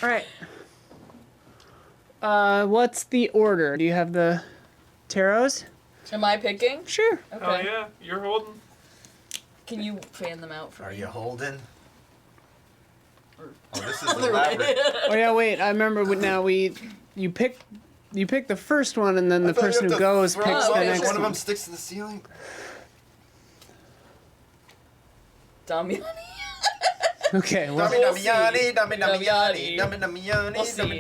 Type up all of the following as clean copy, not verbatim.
right. What's the order? Do you have the tarots? Am I picking? Sure. Okay. Oh yeah, you're holding. Can you fan them out for Are me? you holding? Or- Oh, this is Other way. elaborate. Oh yeah, wait. I remember you pick the first one, and then the person who goes picks the okay. next One of one. them sticks to the ceiling. Damiani? Okay. Well, We'll see.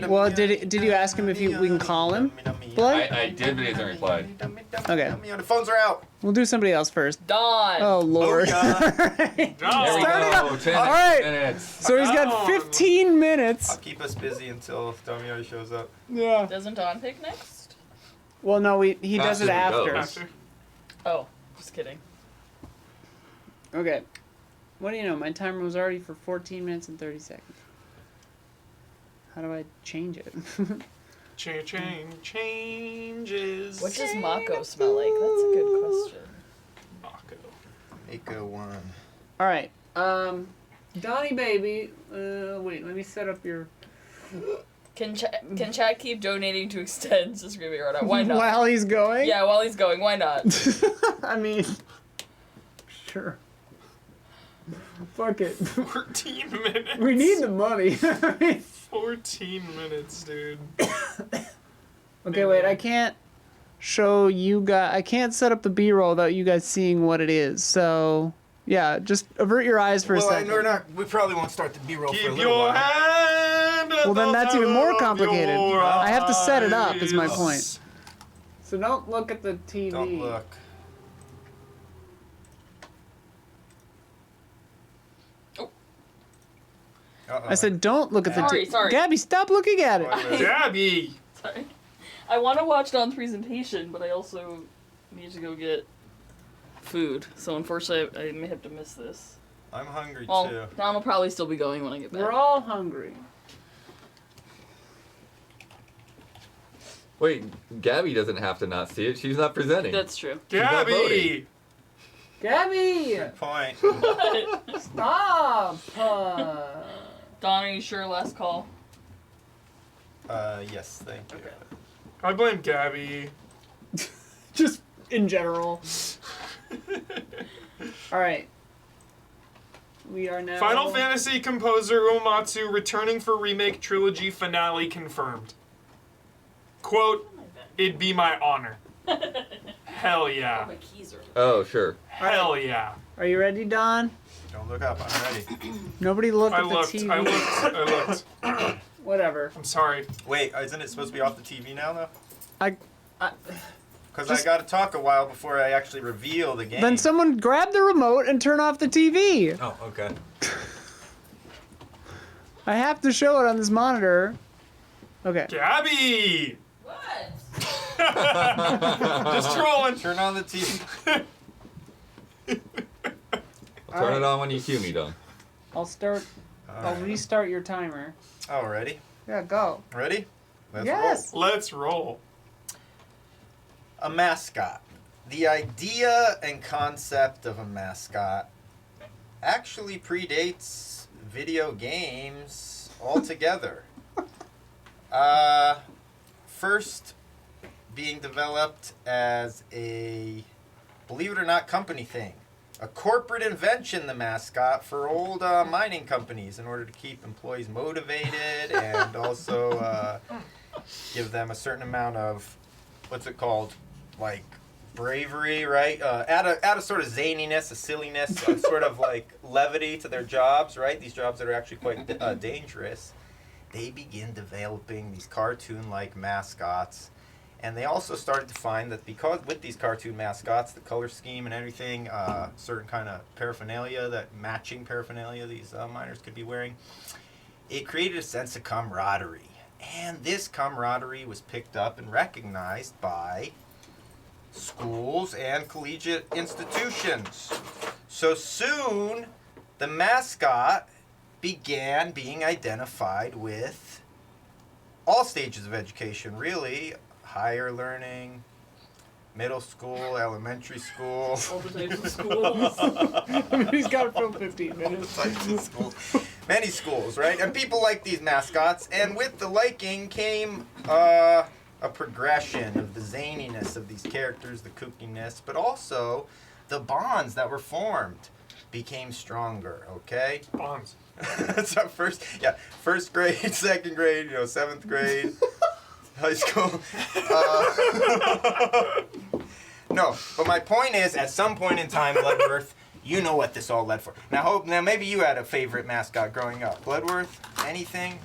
well, did you ask him if we can call him? Blood? I did, but he hasn't replied. Okay. The phones are out. We'll do somebody else first. Dawn. Oh Lord. Booyah. There we Start it go. 10 All right. minutes. So he's got 15 minutes. I'll keep us busy until Damiani shows up. Yeah. Doesn't Dawn pick next? Well, no, he does it After we go. after. After. Oh, just kidding. Okay. What do you know? My timer was already for 14 minutes and 30 seconds. How do I change it? Changes. What does Mako smell like? That's a good question. Mako. Mako 1. All right. Donnie baby. Wait, let me set up your. Can chat keep donating to extend Screaming Right Out? Why not? While he's going? Yeah, while he's going, why not? I mean, sure. Fuck it. 14 minutes. We need the money. 14 minutes, dude. Okay, wait. I can't show you guys. I can't set up the B-roll without you guys seeing what it is. So, yeah, just avert your eyes for a second. We probably won't start the B-roll for a Keep little your while. hand at Well, then the that's even more top of complicated. your I have to set it up, is my eyes. point. So don't look at the TV. Don't look. Uh-oh. I said don't look at the TV. Sorry. Gabby, stop looking at it. Gabby! Sorry. I want to watch Dawn's presentation, but I also need to go get food. So unfortunately, I may have to miss this. I'm hungry Well, too. Dawn will probably still be going when I get back. We're all hungry. Wait, Gabby doesn't have to not see it. She's not presenting. That's true. not Gabby! Gabby, Good point. stop. Dawn, are you sure? Last call. Yes, thank you. I blame Gabby. Just in general. All right. We are now. Final Fantasy composer Uematsu returning for remake trilogy finale confirmed. Quote, it'd be my honor. Hell yeah. My keys are. Oh, sure. Hell yeah. Are you ready, Don? Don't look up. I'm ready. Nobody look I at the looked, TV. I looked. Whatever. I'm sorry. Wait, isn't it supposed to be off the TV now, though? Because I Just- got to talk a while before I actually reveal the game. Then someone grab the remote and turn off the TV. Oh, okay. I have to show it on this monitor. Okay. Gabby! What? Just trolling. Turn on the TV. I'll turn it on when you cue me, Don. I'll restart your timer. Oh, ready? Yeah, go. Ready? Let's Yes. Let's roll. A mascot. The idea and concept of a mascot actually predates video games altogether. First being developed as a, believe it or not, company thing. A corporate invention, the mascot, for old mining companies in order to keep employees motivated and also give them a certain amount of, what's it called, like bravery, right? Add a sort of zaniness, a silliness, a sort of like levity to their jobs, right? These jobs that are actually quite dangerous. They begin developing these cartoon-like mascots. And they also started to find that because with these cartoon mascots, the color scheme and everything, certain kind of paraphernalia, that matching paraphernalia these miners could be wearing, it created a sense of camaraderie. And this camaraderie was picked up and recognized by schools and collegiate institutions. So soon, the mascot began being identified with all stages of education, really. Higher learning, middle school, elementary school. All the types of schools. I mean, he's got to fill 15 minutes. Types of schools. Many schools, right? And people like these mascots, and with the liking came a progression of the zaniness of these characters, the kookiness, but also the bonds that were formed became stronger, okay? Bonds. That's our first grade, second grade, 7th grade, high school. No, but my point is, at some point in time, Bloodworth, you know what this all led for. Now maybe you had a favorite mascot growing up. Bloodworth, anything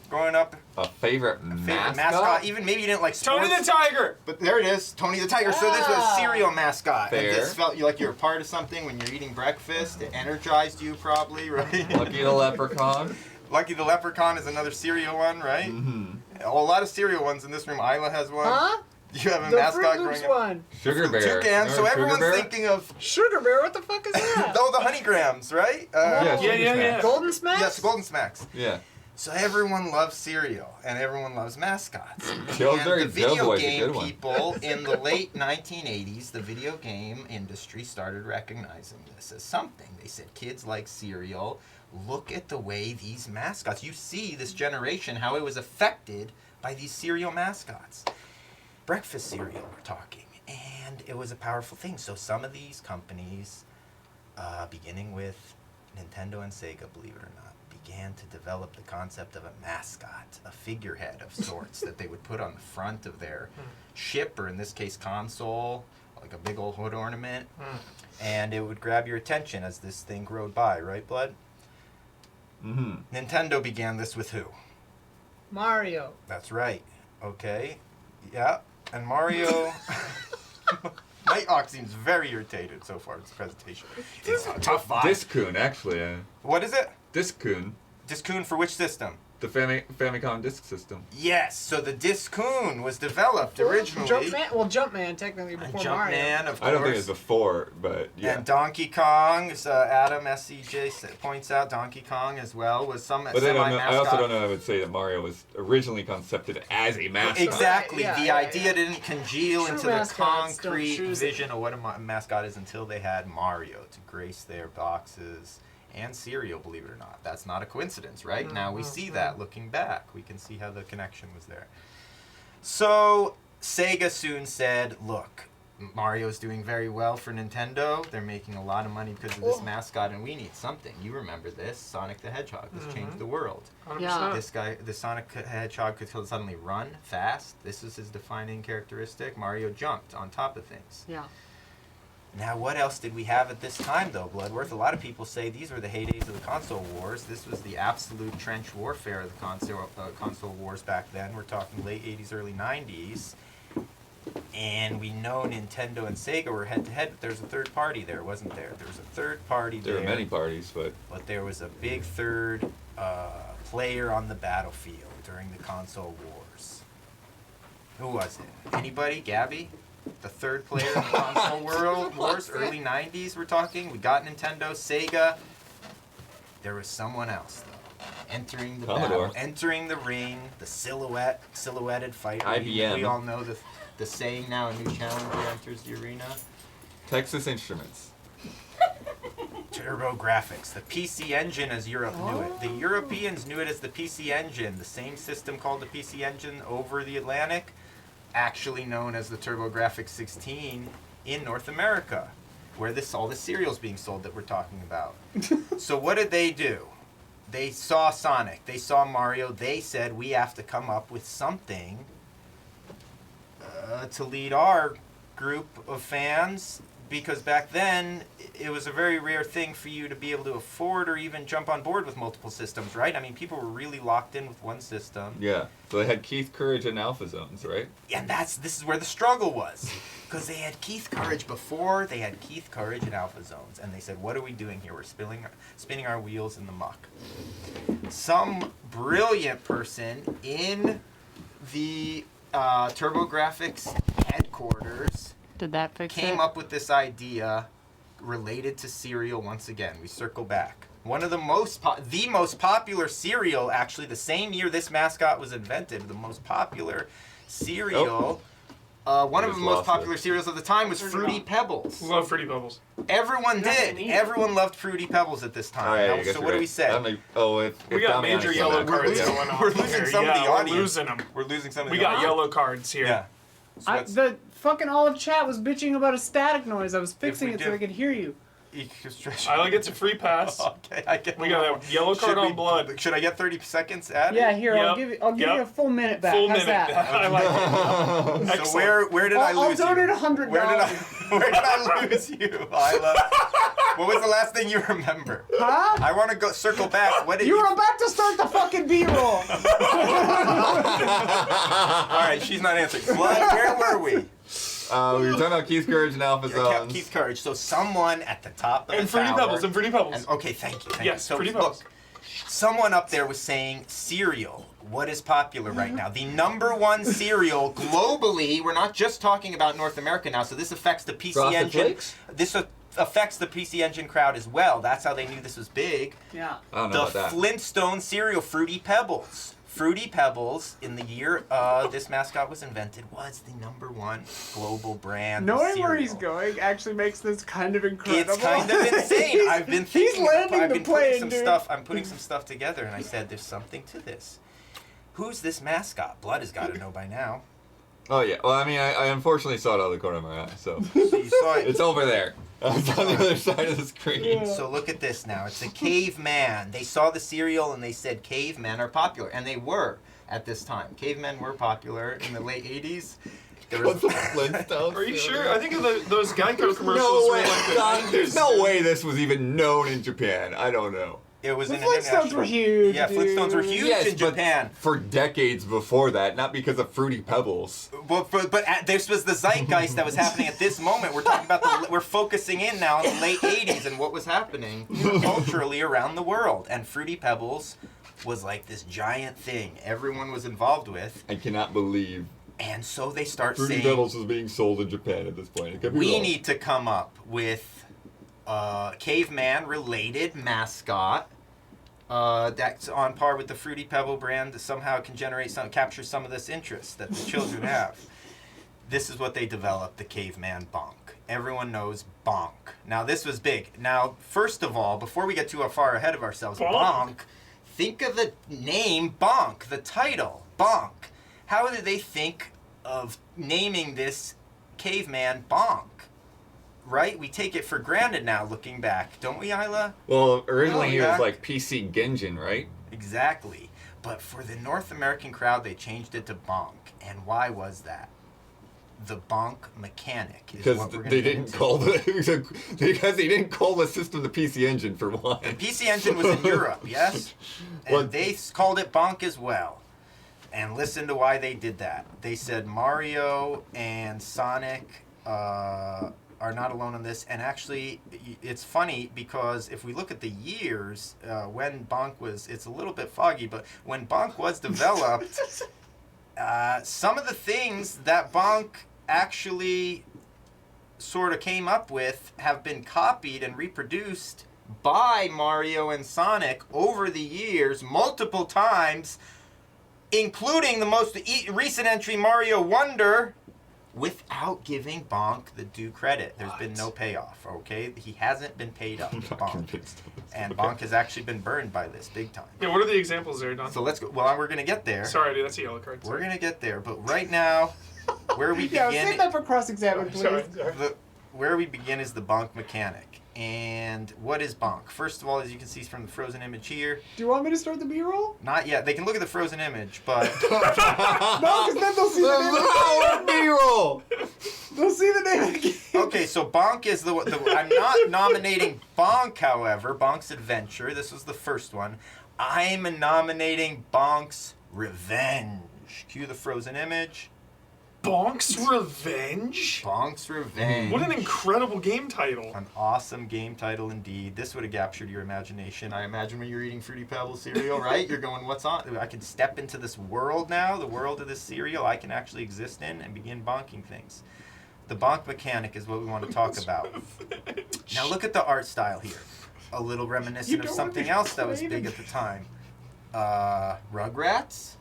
growing up? A favorite Mascot? Even maybe you didn't like sports. Tony the Tiger! But there it is, Tony the Tiger. So this was a cereal mascot. Fair. And this felt like you were part of something when you're eating breakfast. It energized you probably, right? Lucky the Leprechaun. Lucky the Leprechaun is another cereal one, right? Mm-hmm. A lot of cereal ones in this room. Isla has one. Huh? You have a The mascot Fruit growing Loops up. one. Sugar Bear. Toucan. So Remember everyone's Sugar Bear? thinking of Sugar Bear, what the fuck is that? the honeygrams, right? Yeah, Oh. Sugar Yeah. Smash. Golden Smacks? Yes, Golden Smacks. Yeah. So everyone loves cereal and everyone loves mascots. Joe And Berry, the Joe video Boy's a game good one. people in the late 1980s, the video game industry started recognizing this as something. They said, kids like cereal. Look at the way these mascots, you see this generation, how it was affected by these cereal mascots. Breakfast cereal, we're talking. And it was a powerful thing. So some of these companies, beginning with Nintendo and Sega, believe it or not, began to develop the concept of a mascot, a figurehead of sorts that they would put on the front of their ship, or in this case console, like a big old hood ornament, and it would grab your attention as this thing rode by, right, Blood? Mm-hmm. Nintendo began this with who? Mario. That's right. Okay. Yeah. And Mario... Nighthawk seems very irritated so far in this presentation. It's a tough vibe. Discoon, actually. What is it? Discoon. Discoon for which system? The Famicom Disk System. Yes, so the Discoon was developed originally. Jumpman technically before Mario. Jumpman, of course. I don't think it's before, but yeah. And Donkey Kong, Adam SCJ points out, Donkey Kong as well was some But I semi-mascot. also don't know. I would say that Mario was originally concepted as a mascot. Exactly. Yeah, the yeah, idea yeah. didn't congeal True into the mascots don't concrete choose vision of what a mascot is until they had Mario to grace their boxes and cereal, believe it or not. That's not a coincidence, right? Now we see that looking back. We can see how the connection was there. So Sega soon said, look, Mario's doing very well for Nintendo. They're making a lot of money because of this mascot, and we need something. You remember this, Sonic the Hedgehog. This changed the world. 100%. Yeah. This guy, the Sonic Hedgehog, could suddenly run fast. This is his defining characteristic. Mario jumped on top of things. Yeah. Now, what else did we have at this time, though, Bloodworth? A lot of people say these were the heydays of the console wars. This was the absolute trench warfare of the console wars back then. We're talking late 80s, early 90s. And we know Nintendo and Sega were head-to-head, but there was a third party there, wasn't there? There was a third party there. There were many parties, but But there was a big third player on the battlefield during the console wars. Who was it? Anybody? Gabby? The third player in the console world wars, early 90s we're talking. We got Nintendo, Sega. There was someone else, though. Entering the Commodore. battle, entering the ring, the silhouetted fighter. IBM. We all know the saying now, a new challenger enters the arena. Texas Instruments. Turbo Graphics, the PC Engine as Europe knew it. The Europeans knew it as the PC Engine, the same system called the PC Engine over the Atlantic, actually known as the Turbo Graphics 16 in North America, where all the cereal's being sold that we're talking about. So what did they do? They saw Sonic, they saw Mario, they said we have to come up with something to lead our group of fans, because back then it was a very rare thing for you to be able to afford or even jump on board with multiple systems, right? I mean, people were really locked in with one system. Yeah. So they had Keith Courage and Alpha Zones, right? And this is where the struggle was, because they had Keith Courage before, they had Keith Courage and Alpha Zones, and they said, what are we doing here? We're spinning our wheels in the muck. Some brilliant person in the TurboGrafx headquarters Did that fix came up with this idea related to cereal once again. We circle back. One of the most popular cereal, actually, the same year this mascot was invented, the most popular cereal One of Just the most lost popular it. cereals of the time was Turn it Fruity on. Pebbles. Love Fruity Pebbles. Everyone Nothing did. either. Everyone loved Fruity Pebbles at this time. Oh, yeah, Now, I guess so you're what do we right. say? We got major yellow cards losing- going on. we're losing here. some of Yeah, the we're audience. losing them. We're losing some of We the got audience. yellow cards here. Yeah. So I, that's- the fucking olive chat was bitching about a static noise. I was fixing we it so do- I could hear you. Isla gets a free pass. Okay, I get. We got a yellow card Should on we- blood. Should I get 30 seconds added? Yeah, here I'll Yep, give you. I'll give yep. you a full minute back. Full How's minute. that? I like it. So Excellent. where did I I'll lose you? donate $100. Where did I lose you, Isla? What was the last thing you remember? Huh? I want to go circle back. What did You were about to start the fucking B-roll. All right, she's not answering. Blood, where were we? We were talking about Keith's Courage and Alpha Zones. Keith Courage. So someone at the top of And the Fruity tower. Pebbles. And Fruity Pebbles. And, okay, thank you. Thank Yes, you. So Fruity look, Pebbles. someone up there was saying cereal. What is popular right now? The #1 cereal globally. We're not just talking about North America now. So this affects the PC Frosted Engine. Flakes? This affects the PC Engine crowd as well. That's how they knew this was big. Yeah. I don't know The about that. Flintstone cereal, Fruity Pebbles. Fruity Pebbles, in the year this mascot was invented, was the #1 global brand. of Knowing where he's cereal. going actually makes this kind of incredible. It's kind of insane. I've been thinking. He's landing I've the been plane, putting some dude. stuff. I'm putting some stuff together, and I said, "There's something to this. Who's this mascot? Blood has got to know by now." Oh yeah. Well, I mean, I unfortunately saw it out of the corner of my eye, so So you saw it. it's over there. It's on the other side of the screen. Yeah. So look at this now. It's a caveman. They saw the cereal and they said cavemen are popular, and they were at this time. Cavemen were popular in the late '80s. There was What's the Flintstones? Are you sure? I think of those Geico commercials No were way. like the God, 90s. there's no way this was even known in Japan. I don't know. it was The an Flintstones international. were huge. Yeah, Flintstones were dude. huge Yes, in but Japan. for decades before that, not because of Fruity Pebbles. This was the zeitgeist that was happening at this moment. We're talking about we're focusing in now on the late '80s and what was happening culturally around the world. And Fruity Pebbles was like this giant thing everyone was involved with, I cannot believe and so they start Fruity saying, Pebbles is being sold in Japan at this point. It could be "We wrong. need to come up with a caveman-related mascot." That's on par with the Fruity Pebble brand that somehow can capture some of this interest that the children have. This is what they developed, the caveman Bonk. Everyone knows Bonk. Now this was big. Now, first of all, before we get too far ahead of ourselves, Bonk, think of the name Bonk, the title, Bonk. How did they think of naming this caveman Bonk? Right? We take it for granted now, looking back, don't we, Isla? Well, originally he was yeah. like PC Genjin, right? Exactly. But for the North American crowd, they changed it to Bonk. And why was that? The Bonk mechanic is Because what we're going they to didn't call the system the PC Engine for one. The PC Engine was in Europe, yes? And Well- they called it Bonk as well. And listen to why they did that. They said Mario and Sonic are not alone on this. And actually, it's funny because if we look at the years when Bonk was, it's a little bit foggy, but when Bonk was developed, some of the things that Bonk actually sort of came up with have been copied and reproduced by Mario and Sonic over the years multiple times, including the most recent entry, Mario Wonder, without giving Bonk the due credit. There's been no payoff, okay? He hasn't been paid up, I'm not Bonk. convinced of this. And Okay. Bonk has actually been burned by this big time. Yeah, what are the examples there, Don? So let's go. Well, we're going to get there. Sorry, dude, that's a yellow card. We're going to get there. But right now, where we Yeah, begin... save that for cross-examine, please. Sorry. Where we begin is the Bonk mechanic. And what is Bonk? First of all, as you can see from the frozen image here, Do you want me to start the B-roll? not yet. They can look at the frozen image, but No, because then they'll see the name. Power B-roll! They'll see the name of the game. okay. So Bonk is the. I'm not nominating Bonk, however. Bonk's Adventure. This was the first one. I'm nominating Bonk's Revenge. Cue the frozen image. Bonk's Revenge? Bonk's Revenge. What an incredible game title. An awesome game title indeed. This would have captured your imagination. I imagine when you're eating Fruity Pebbles cereal, right? You're going, what's on? I can step into this world now, the world of this cereal I can actually exist in and begin bonking things. The bonk mechanic is what we want to talk about. Now look at the art style here. A little You reminiscent of don't something wanna be else that was creative. big at the time. Rugrats?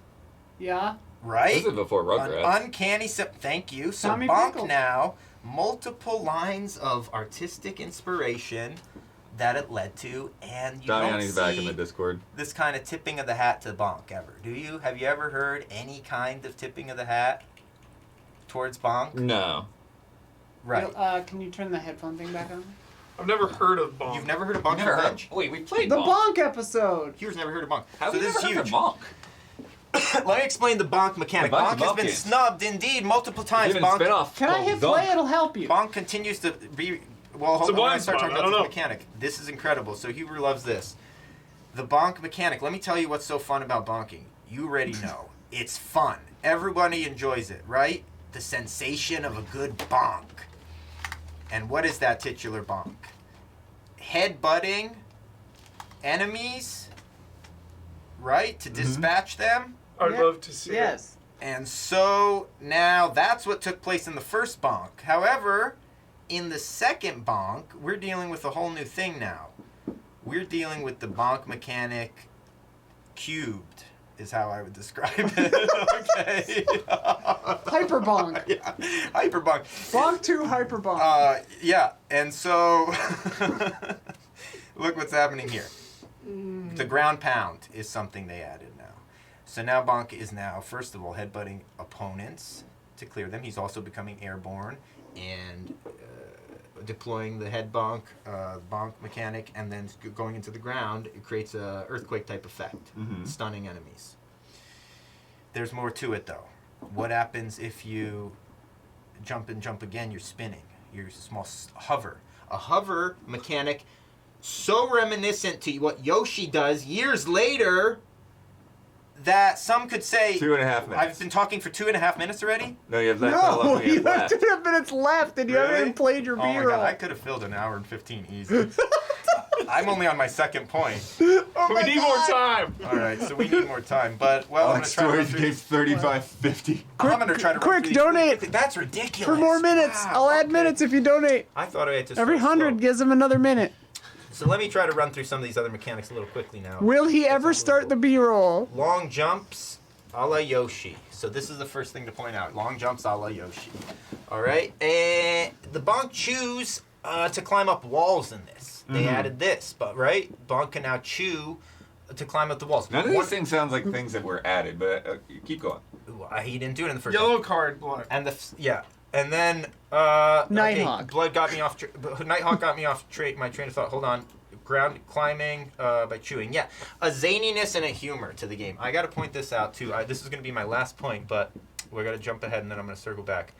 Yeah. Right? This is before An Rugrats. uncanny thank you. So Tommy Bonk Pickles. now, multiple lines of artistic inspiration that it led to, and you don't Damiani's back in see the Discord. this kind of tipping of the hat to Bonk ever, do you? Have you ever heard any kind of tipping of the hat towards Bonk? No. Right. Can you turn the headphone thing back on? I've never heard of Bonk. You've never heard of Bonk Never heard. Revenge? Wait, we played The Bonk. Bonk episode. Here's never heard of Bonk. How So have you this is never heard huge. of Bonk? Let me explain the Bonk mechanic. A bunch Bonk of has been Bonkies. snubbed indeed multiple times. Even a Bonk, spin-off Can I called hit Zunk. play? It'll help you. Bonk continues to be. Well, It's hold a on. When I blind start spot, talking I about don't this know. mechanic, this is incredible. So Huber loves this. The Bonk mechanic. Let me tell you what's so fun about bonking. You already know. It's fun. Everybody enjoys it, right? The sensation of a good bonk. And what is that titular bonk? Headbutting enemies, right? To dispatch them. I'd Yeah. love to see it. Yes. And so now that's what took place in the first bonk. However, in the second bonk, we're dealing with a whole new thing now. We're dealing with the bonk mechanic cubed, is how I would describe it. Okay. Hyper Bonk. Yeah. Hyper bonk. Bonk 2 Hyper Bonk. Yeah, and so look what's happening here. The ground pound is something they added now. So now Bonk is now, first of all, headbutting opponents to clear them. He's also becoming airborne and deploying the head bonk mechanic, and then going into the ground. It creates a earthquake type effect, stunning enemies. There's more to it though. What happens if you jump and jump again? You're spinning. You're a small hover. A hover mechanic so reminiscent to what Yoshi does years later that some could say 2.5 minutes. I've been talking for 2.5 minutes already. No, you have that. No, you have left. 2.5 minutes left, and you haven't Really? even played your Oh my B-roll. god, I could have filled an hour and 15 easy. I'm only on my second point. Oh We my need God. more time. All right, so we need more time. But well, I'm gonna try to run through. game's 35.50. I'm gonna try to run Quick, through these donate really quick. That's ridiculous. For more minutes. Wow, I'll add okay. minutes if you donate. I thought I had to. Every start 100 slow. gives him another minute. So let me try to run through some of these other mechanics a little quickly now. Will he ever start the B-roll? Long jumps, a la Yoshi. So this is the first thing to point out. Long jumps, a la Yoshi. All right, and the Bonk choose to climb up walls in this. They added this, but right, Bonk can now chew to climb up the walls. None of One- these things sounds like things that were added, but keep going. Ooh, he didn't do it in the first. Yellow one. card, black. And and then Nighthawk. Blood got me off. Nighthawk got me off my train of thought. Hold on. Ground climbing by chewing. Yeah, a zaniness and a humor to the game. I got to point this out too. This is going to be my last point, but we're going to jump ahead and then I'm going to circle back.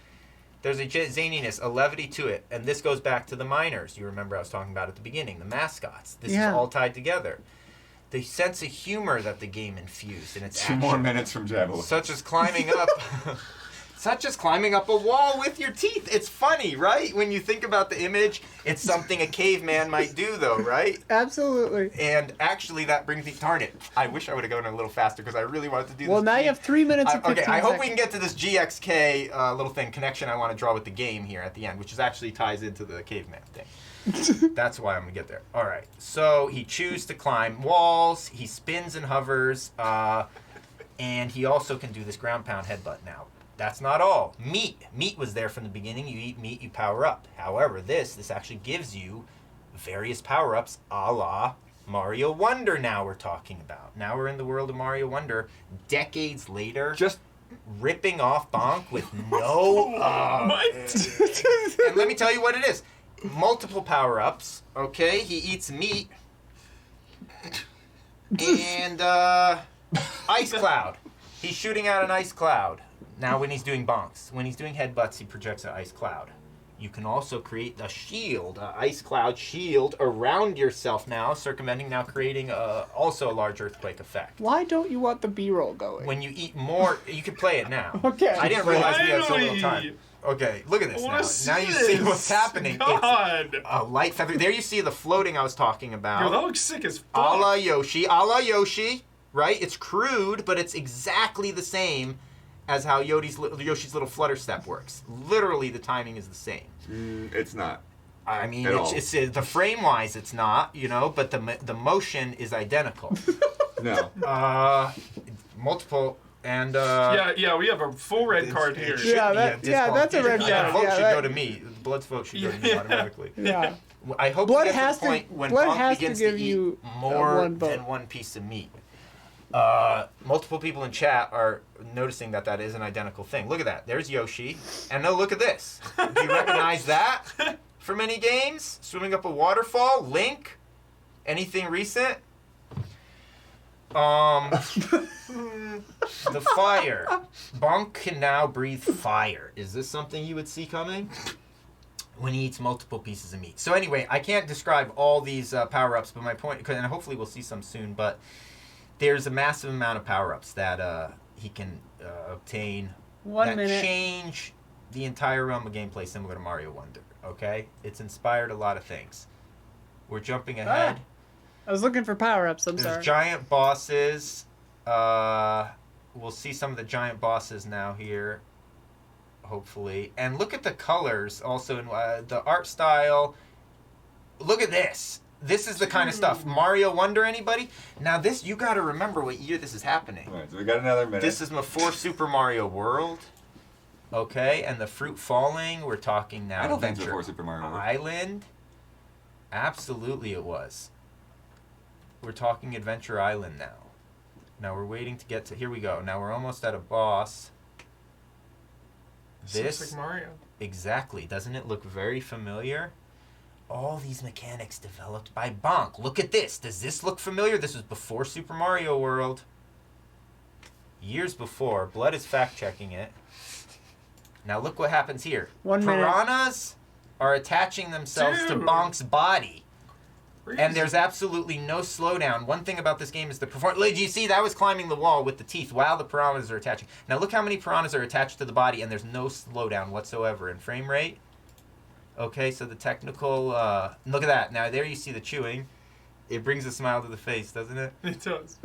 There's a zaniness, a levity to it, and this goes back to the miners. You remember I was talking about at the beginning, the mascots. This is all tied together. The sense of humor that the game infused in its 2 more minutes from Javelin. such as climbing up a wall with your teeth. It's funny, right? When you think about the image, it's something a caveman might do, though, right? Absolutely. And actually, that brings me, darn it, I wish I would have gone a little faster because I really wanted to do Well, this. now you have 3 minutes and 15 Okay, I hope we can seconds. get to this GXK little thing, connection I want to draw with the game here at the end, which is actually ties into the caveman thing. That's why I'm going to get there. All right, so he chews to climb walls, he spins and hovers, and he also can do this ground pound headbutt now. That's not all. Meat was there from the beginning. You eat meat, you power up. However, this actually gives you various power-ups a la Mario Wonder now we're talking about. Now we're in the world of Mario Wonder. Decades later, Just ripping off Bonk with no... and let me tell you what it is. Multiple power-ups, okay? He eats meat. And, ice cloud. He's shooting out an ice cloud. Now when he's doing bonks. When he's doing headbutts, he projects an ice cloud. You can also create a shield, an ice cloud shield around yourself now, circumventing, now creating also a large earthquake effect. Why don't you want the B-roll going? When you eat more, you can play it now. Okay. I didn't realize we had so little Finally! time. Okay, look at this I now. wanna see Now you see this. what's happening. God. It's a light feather. There you see the floating I was talking Yo, about. that looks sick as A la fuck. Yoshi, right? It's crude, but it's exactly the same as how Yoshi's little flutter step works. Literally, the timing is the same. it's not. I mean, At all. it's the frame-wise, it's not, but the motion is identical. No. Multiple And Yeah, we have a full red card here. That's a red The card. vote Yeah, should that- go to me. Blood's vote should go to me automatically. Yeah. I hope Blood we get has to the point to- when blood Bonk has to begins give eat you, more one vote. than one piece of meat. Multiple people in chat are noticing that is an identical thing. Look at that. There's Yoshi. And now look at this. Do you recognize that from any games? Swimming up a waterfall? Link? Anything recent? The fire. Bonk can now breathe fire. Is this something you would see coming? When he eats multiple pieces of meat. So anyway, I can't describe all these power-ups, but my point, and hopefully we'll see some soon, but there's a massive amount of power-ups that he can obtain 1 that minute. change the entire realm of gameplay, similar to Mario Wonder, okay? It's inspired a lot of things. We're jumping ahead. I was looking for power-ups. I'm There's sorry. giant bosses. We'll see some of the giant bosses now here, hopefully. And look at the colors also in the art style. Look at this. This is the kind of stuff. Mario Wonder, anybody? Now this, you got to remember what year this is happening. All right, so we got another minute. This is before Super Mario World. Okay, and the fruit falling, we're talking now I don't think it's Adventure before Super Mario World. Island. Absolutely it was. We're talking Adventure Island now. Now we're waiting to get to, here we go. Now we're almost at a boss. This looks like Mario. Exactly. Doesn't it look very familiar? All these mechanics developed by Bonk. Look at this. Does this look familiar? This was before Super Mario World. Years before. Blood is fact-checking it. Now look what happens here. 1 minute. Piranhas are attaching themselves to Dude. Bonk's body. Crazy. And there's absolutely no slowdown. One thing about this game is the performance. Did you see that was climbing the wall with the teeth while the piranhas are attaching? Now look how many piranhas are attached to the body, and there's no slowdown whatsoever in frame rate. Okay, so the technical. Look at that. Now there you see the chewing. It brings a smile to the face, doesn't it? It does.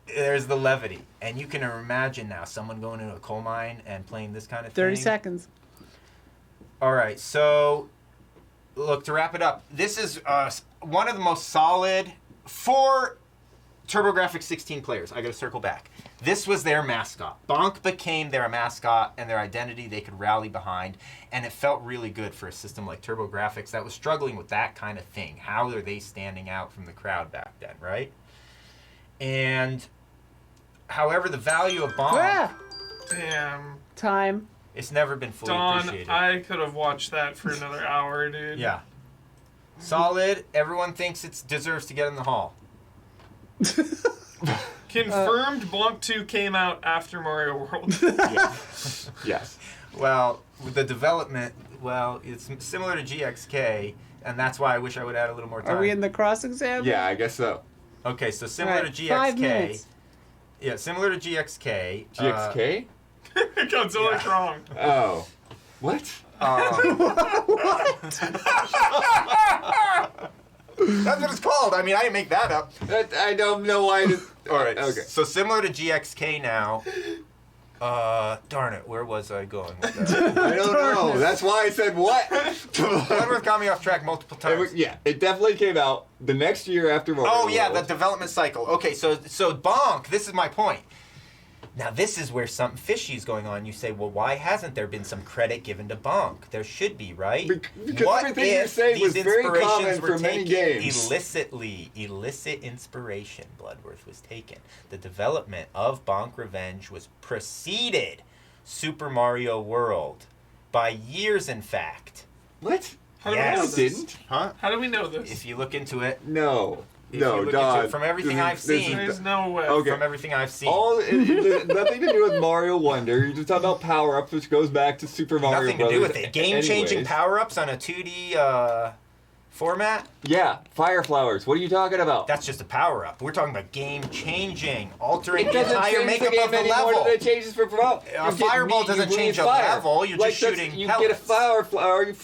There's the levity, and you can imagine now someone going into a coal mine and playing this kind of 30 thing. seconds. All right, so look, to wrap it up, this is one of the most solid for TurboGrafx 16 players. I got to circle back. This was their mascot. Bonk became their mascot and their identity they could rally behind, and it felt really good for a system like TurboGrafx that was struggling with that kind of thing. How are they standing out from the crowd back then, right? And however, the value of Bonk, Ah, Damn. time. it's never been fully Don, appreciated. I could have watched that for another hour, dude. Yeah. Solid. Everyone thinks it deserves to get in the hall. Confirmed Blanc 2 came out after Mario World. Yes. Yes. Well, with the development, well, it's similar to GXK, and that's why I wish I would add a little more time. Are we in the cross exam? Yeah, I guess so. Okay, so similar Right, to GXK. 5 minutes. Yeah, similar to GXK. GXK? Godzilla's Yeah. wrong. Oh. What? That's what it's called. I mean, I didn't make that up. I don't know why. All right. Okay. So similar to GXK now. Darn it, where was I going with that? I don't know. That's why I said what. Bloodworth got me off track multiple times. It definitely came out the next year after Mario Oh yeah, the World. development cycle. Okay, so Bonk, this is my point. Now this is where something fishy is going on. You say, well, why hasn't there been some credit given to Bonk? There should be, right? Because What everything you're if saying these was very inspirations common were for many taken games. illicit inspiration, Bloodworth, was taken. The development of Bonk Revenge was preceded Super Mario World by years, in fact. What? How do we Yes. know No, this? it didn't. Huh? How do we know this? If you look into it, No. If No, you look Don. into it, from everything I've this is- seen- There's no way. Okay. from everything I've seen, It nothing to do with Mario Wonder. You're just talking about power-ups, which goes back to Super Mario nothing to Brothers. do with it. Game-changing anyways. power-ups on a 2D format? Yeah, fire flowers. What are you talking about? That's just a power-up. We're talking about game-changing, altering It the doesn't entire change makeup the game of the any more level. than it changes for Pro. A fireball doesn't change a level, you're just shooting You get a pellets. flower, you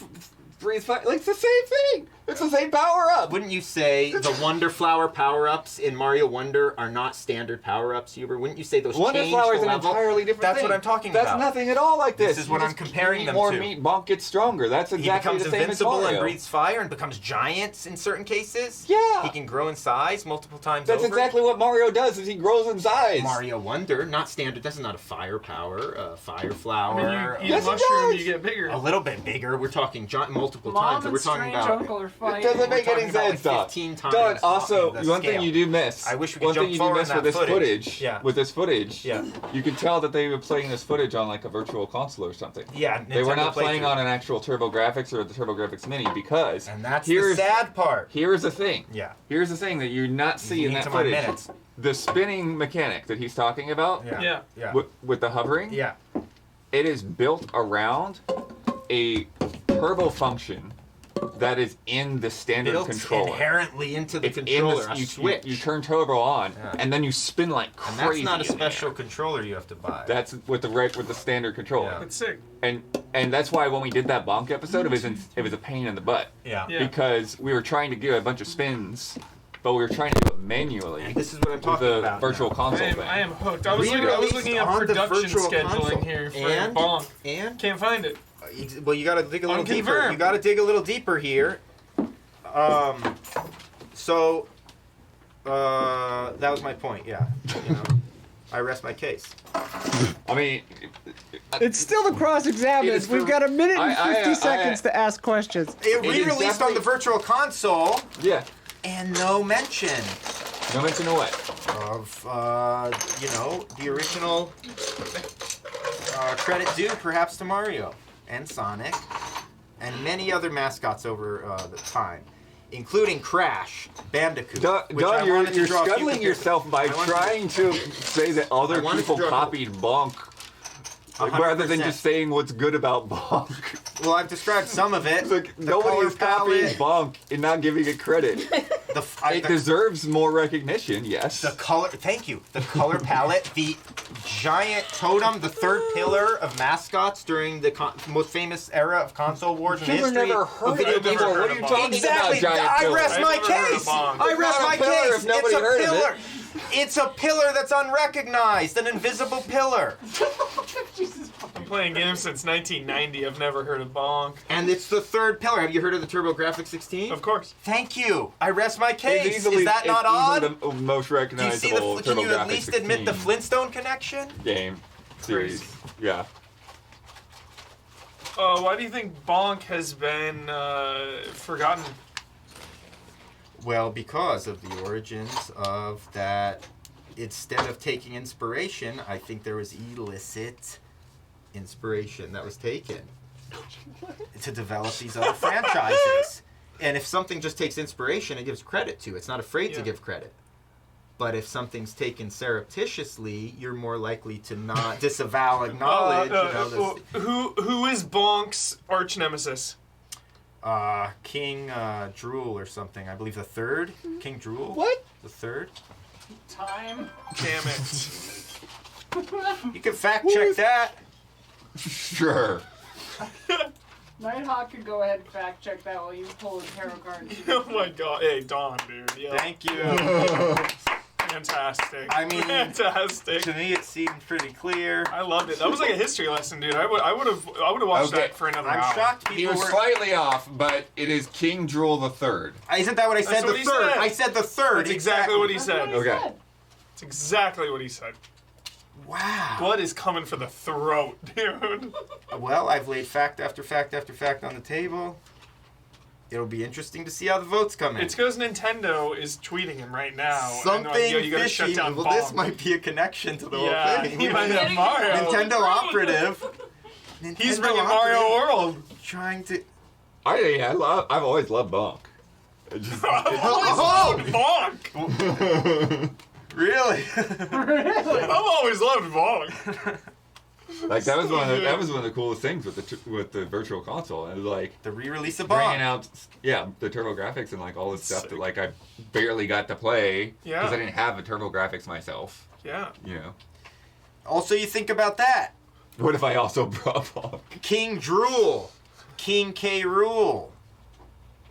breathe fire. Like, it's the same thing. It's the same power up. Wouldn't you say the Wonder Flower power-ups in Mario Wonder are not standard power-ups, Huber? Wouldn't you say those Wonder change Flower is the an level? entirely different That's thing. what I'm talking That's about. nothing at all like this. This is what You I'm just comparing eat them more to. meat, Bonk gets stronger. That's He exactly becomes the same as invincible Mario. and breathes fire and becomes giant in certain cases. Yeah. He can grow in size multiple times That's over. exactly what Mario does. Is he grows in size. Mario Wonder, not standard. That's not a fire power, fire I flower. mean, you eat Yes, a it mushroom, does. you get bigger. a little bit bigger. We're talking multiple Mom times. and We're talking strange about. uncle are It fighting. doesn't make talking any about, sense, like, Don. 15 times Don, also, the one thing scale. you do miss. I wish we could one jump thing you do forward miss in with that this footage. Yeah. With this footage. Yeah. You can tell that they were playing this footage on like a virtual console or something. Yeah, They were Nintendo not playing playthrough. on an actual TurboGrafx or the TurboGrafx Mini because And that's here's the sad part. here's the thing. Yeah. Here's the thing that you not see You in need that some more footage. minutes. The spinning mechanic that he's talking about Yeah. Yeah. Yeah. with the hovering, Yeah. it is built around a turbo function that is in the standard Built controller. inherently into the It's in controller, a you, switch. You turn turbo on, Yeah. and then you spin like and crazy. that's not a in there. special controller you have to buy. That's with the standard controller, Yeah. It's sick. and that's why when we did that bonk episode, it was a pain in the butt yeah. Yeah. because we were trying to do a bunch of spins, but we were trying to do it manually And this is what I'm with talking the about. virtual now. console thing. I am hooked. I was Re-released looking at on the production virtual scheduling console. here for And- Bonk. And Can't find it. well, you got to dig a little deeper. Unconfirmed. You got to dig a little deeper here. So that was my point. Yeah. You know, I rest my case. I mean, It's still the It is cross-examines. for- We've got a minute and I- 50 seconds to ask questions. It is re-released on the definitely- virtual console, yeah. and no mention No mention of what? of the original credit due perhaps to Mario and Sonic and many other mascots over the time, including Crash Bandicoot. Don, which I you're wanted to draw a few scuttling yourself by I wanted to- trying to say that other I wanted to people draw a couple- copied Bonk, rather than 100%. just saying what's good about Bonk. Well, I've described some of it. It's like The nobody color is copying palette, Bonk and not giving it credit. It the deserves more recognition, yes. The color, thank you. The color palette, the giant totem, the third pillar of mascots during the most famous era of console wars in You've history. never of heard video of I've it never before. heard What are of you Bonk. talking Exactly. about, giant I pillar? rest I've my never heard of case. Bonk. I It's rest not a my pillar case. if nobody It's a heard of it. pillar. It's a pillar that's unrecognized, an invisible pillar. I'm playing games since 1990. I've never heard of Bonk. And it's the third pillar. Have you heard of the TurboGrafx 16? Of course. Thank you. I rest my It's case. easily- Is that not it's odd? easily the most Do you recognizable see the? Can you at TurboGrafx least admit the 16 Flintstone connection? game series? Crazy. Yeah. Why do you think Bonk has been forgotten? Well, because of the origins of that. Instead of taking inspiration, I think there was illicit inspiration that was taken to develop these other franchises. And if something just takes inspiration, it gives credit to. It's not afraid to Yeah. give credit. But if something's taken surreptitiously, you're more likely to not disavow, acknowledge. Who is Bonk's arch nemesis? King Drool or something. I believe the third. King Drool. What? The third. Time. Damn it. You can fact check that. Sure. Nighthawk could go ahead and fact check that while you pull the tarot cards. Oh my god. Hey, Dawn, dude. Yeah. Thank you. Fantastic. I mean, fantastic. To me, it seemed pretty clear. I loved it. That was like a history lesson, dude. I would have watched Okay. that for another I'm hour. shocked He people was were. slightly off, but it is King Drool the Third. Isn't that what I said? That's what The he third. said. I said the third. That's exactly what he said. Okay. That's exactly what he said. Wow. Blood is coming for the throat, dude. Well, I've laid fact after fact after fact on the table. It'll be interesting to see how the votes come in. It's because Nintendo is tweeting him right now. and Something they're like, yo, you gotta fishy. shut down Well, this Bonk. might be a connection to the Yeah, whole thing. he might have Mario. Nintendo operative. He's Nintendo bringing Mario operative World. Trying to. I've always loved Bonk. It just- I've always loved Bonk. Really? I've always loved Bonk. Like that was one of the coolest things with the virtual console. It was like The re-release of bringing Bonk. out the TurboGrafx and like all this stuff Sick. that like I barely got to play Yeah. because I didn't have a TurboGrafx myself. Yeah. You know. Also, you think about that. What if I also brought Bonk? King Drool. King K. Rool.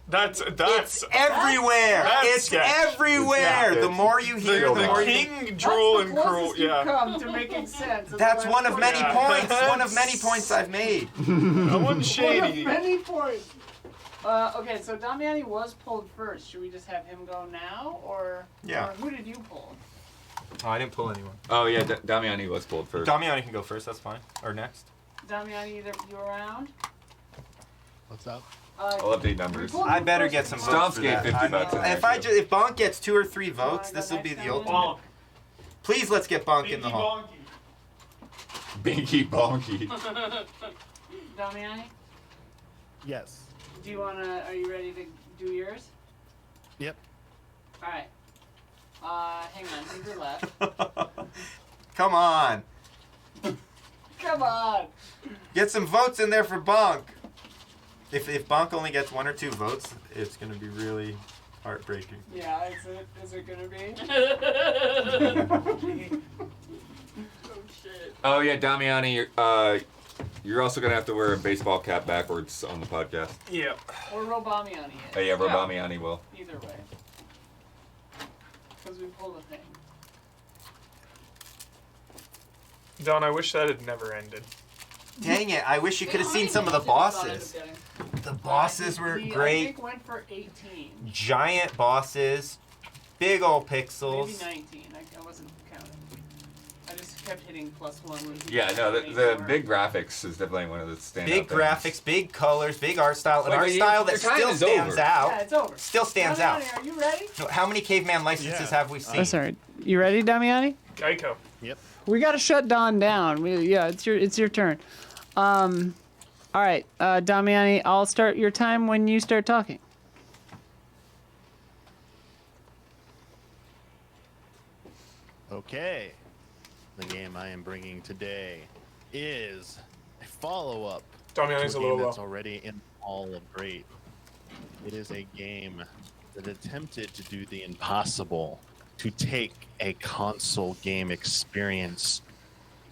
That's It's everywhere. That's It's sketch. everywhere. Yeah. The more you hear, the, the the more you... king drool and cruel. Yeah. come to making sense. That's one of many Yeah. points. One of many points I've made. That one's shady. Many points. Okay, so Damiani was pulled first. Should we just have him go now, or Yeah. Or who did you pull? Oh, I didn't pull anyone. Oh yeah, Damiani was pulled first. Damiani can go first. That's fine. Or next. Damiani, either you around? What's up? I'll update numbers. I better get some votes Stomps for gave that. 50 bucks in If there, I too. just, if Bonk gets 2 or 3 votes, wanna go this will be next, the Damiani? ultimate. Bonk. Please, let's get Bonk in the Binky hall. bonky. Binky bonky. Damiani, Yes. do you wanna? Are you ready to do yours? Yep. All right. Hang on. To your left. Come on. Come on. Get some votes in there for Bonk. If Bonk only gets 1 or 2 votes, it's gonna be really heartbreaking. Yeah. Is it gonna be? Oh shit. Oh yeah, Damiani, you're also gonna have to wear a baseball cap backwards on the podcast. Yeah. Or Robamiani Oh is. yeah, Robamiani will. Either way. Because we pulled a thing. Don, I wish that had never ended. Dang it! I wish you could have seen some of the bosses. The bosses were He, I great. think went for 18. Giant bosses, big old pixels. Maybe 19. I wasn't counting. I just kept hitting +1. When he Yeah, got no, the 24. big graphics is definitely one of the standout Big things. graphics, big colors, big art style, an Like, art your style that time still is stands over. out. Yeah, it's over. Still stands out. Damiani, are you ready? So how many caveman licenses have we seen? Oh, sorry. You ready, Damiani? Geico. Yep. We gotta shut Don down. Yeah, it's your turn. All right, Damiani, I'll start your time when you start talking. Okay. The game I am bringing today is a follow-up Damiani's to a a little game that's low. already in all of great. It is a game that attempted to do the impossible, to take a console game experience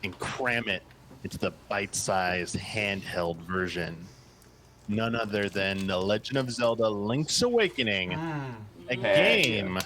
and cram it into the bite-sized handheld version. None other than The Legend of Zelda Link's Awakening, a Heck game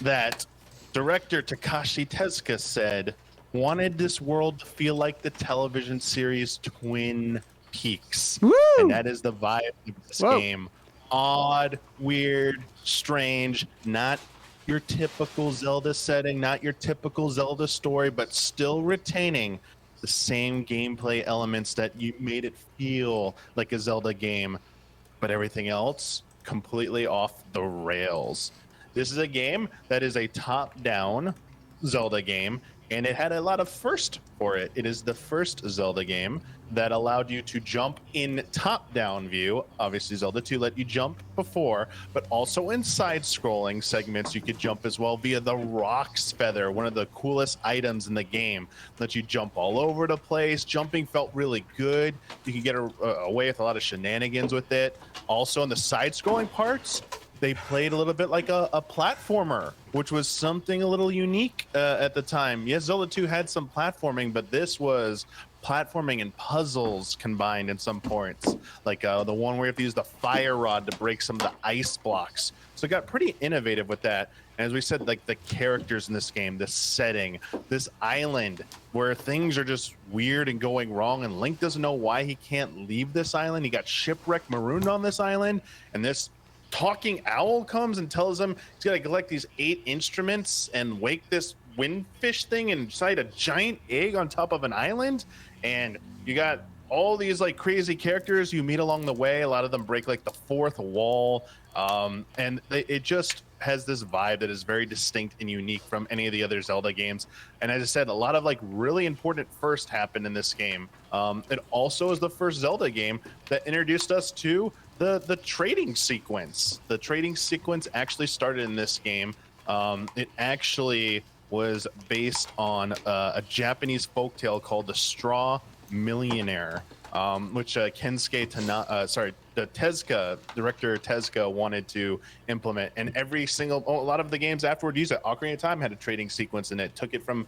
that director Takashi Tezuka said wanted this world to feel like the television series Twin Peaks. Woo! And that is the vibe of this Whoa. game. Odd, weird, strange, not your typical Zelda setting, not your typical Zelda story, but still retaining the same gameplay elements that you made it feel like a Zelda game, but everything else completely off the rails. This is a game that is a top-down Zelda game, and it had a lot of first for it. It is the first Zelda game that allowed you to jump in top-down view. Obviously, Zelda 2 let you jump before, but also in side-scrolling segments, you could jump as well via the Rock's Feather, one of the coolest items in the game. Let you jump all over the place. Jumping felt really good. You can get away with a lot of shenanigans with it. Also, in the side-scrolling parts, they played a little bit like a platformer, which was something a little unique at the time. Yes, Zelda 2 had some platforming, but this was platforming and puzzles combined in some points, like the one where you have to use the fire rod to break some of the ice blocks. So it got pretty innovative with that. And as we said, like the characters in this game, this setting, this island where things are just weird and going wrong, and Link doesn't know why he can't leave this island. He got shipwrecked, marooned on this island, and this talking owl comes and tells him he's got to collect these 8 instruments and wake this windfish thing inside a giant egg on top of an island. And you got all these like crazy characters you meet along the way. A lot of them break like the 4th wall. And it just has this vibe that is very distinct and unique from any of the other Zelda games. And as I said, a lot of like really important first happened in this game. It also is the first Zelda game that introduced us to the trading sequence. The trading sequence actually started in this game. It actually was based on a Japanese folktale called The Straw Millionaire, which Kensuke the Tezuka, director Tezuka wanted to implement. And a lot of the games afterward used it. Ocarina of Time had a trading sequence in it. Took it from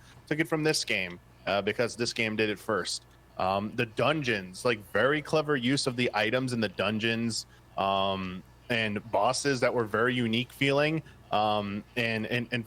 this game because this game did it first. The dungeons, like very clever use of the items in the dungeons. and bosses that were very unique feeling, and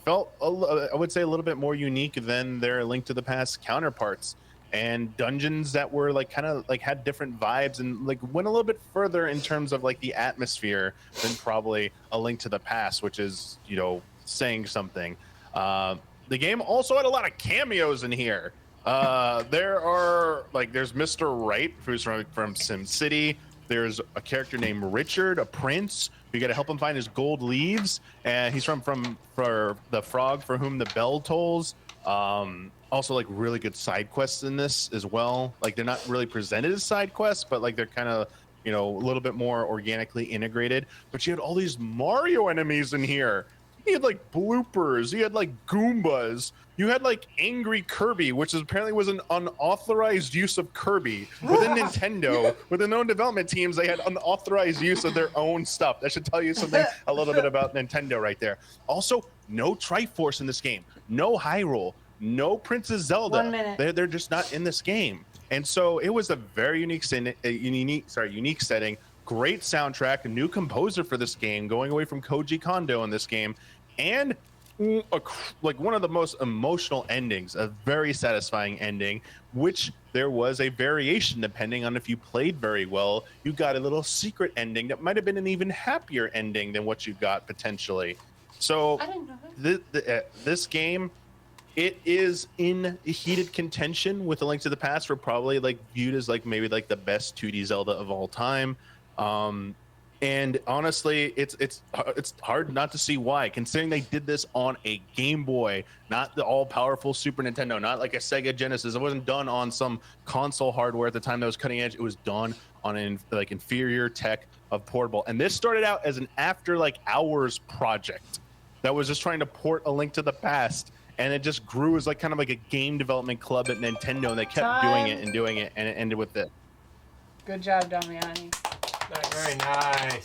felt I would say a little bit more unique than their Link to the Past counterparts, and dungeons that were like kind of like had different vibes and like went a little bit further in terms of like the atmosphere than probably a Link to the Past, which is, you know, saying something. The game also had a lot of cameos in here. There's Mr. Wright, who's from SimCity. There's a character named Richard, a prince. You got to help him find his gold leaves, and he's for the frog for whom the bell tolls. Also, like, really good side quests in this as well. Like, they're not really presented as side quests, but like they're kind of, you know, a little bit more organically integrated. But you had all these Mario enemies in here. You had like bloopers. You had like Goombas. You had like Angry Kirby, which apparently was an unauthorized use of Kirby within Nintendo. With their own development teams, they had unauthorized use of their own stuff. That should tell you something a little bit about Nintendo right there. Also, no Triforce in this game. No Hyrule. No Princess Zelda. 1 minute. They're just not in this game. And so it was a very unique setting. Great soundtrack, a new composer for this game, going away from Koji Kondo in this game, and like one of the most emotional endings, a very satisfying ending, which there was a variation depending on if you played very well. You got a little secret ending that might have been an even happier ending than what you got potentially. So I didn't know that. This game, it is in heated contention with A Link to the Past for probably like viewed as like maybe like the best 2D Zelda of all time. And honestly, it's hard not to see why, considering they did this on a Game Boy, not the all-powerful Super Nintendo, not like a Sega Genesis. It wasn't done on some console hardware at the time that was cutting edge. It was done on an like inferior tech of portable. And this started out as an after like hours project that was just trying to port A Link to the Past. And it just grew as like kind of like a game development club at Nintendo, and they kept doing it, and it ended with this. Good job, Damiani. Very nice.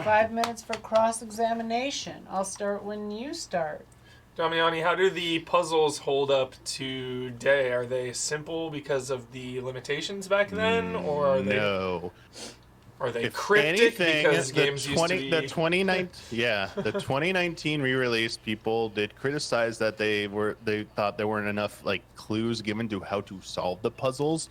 5 minutes for cross-examination. I'll start when you start. Damiani, how do the puzzles hold up today? Are they simple because of the limitations back then, or are they? No. Are they cryptic because games used to be... The 2019 re-release, people did criticize that they thought there weren't enough like clues given to how to solve the puzzles.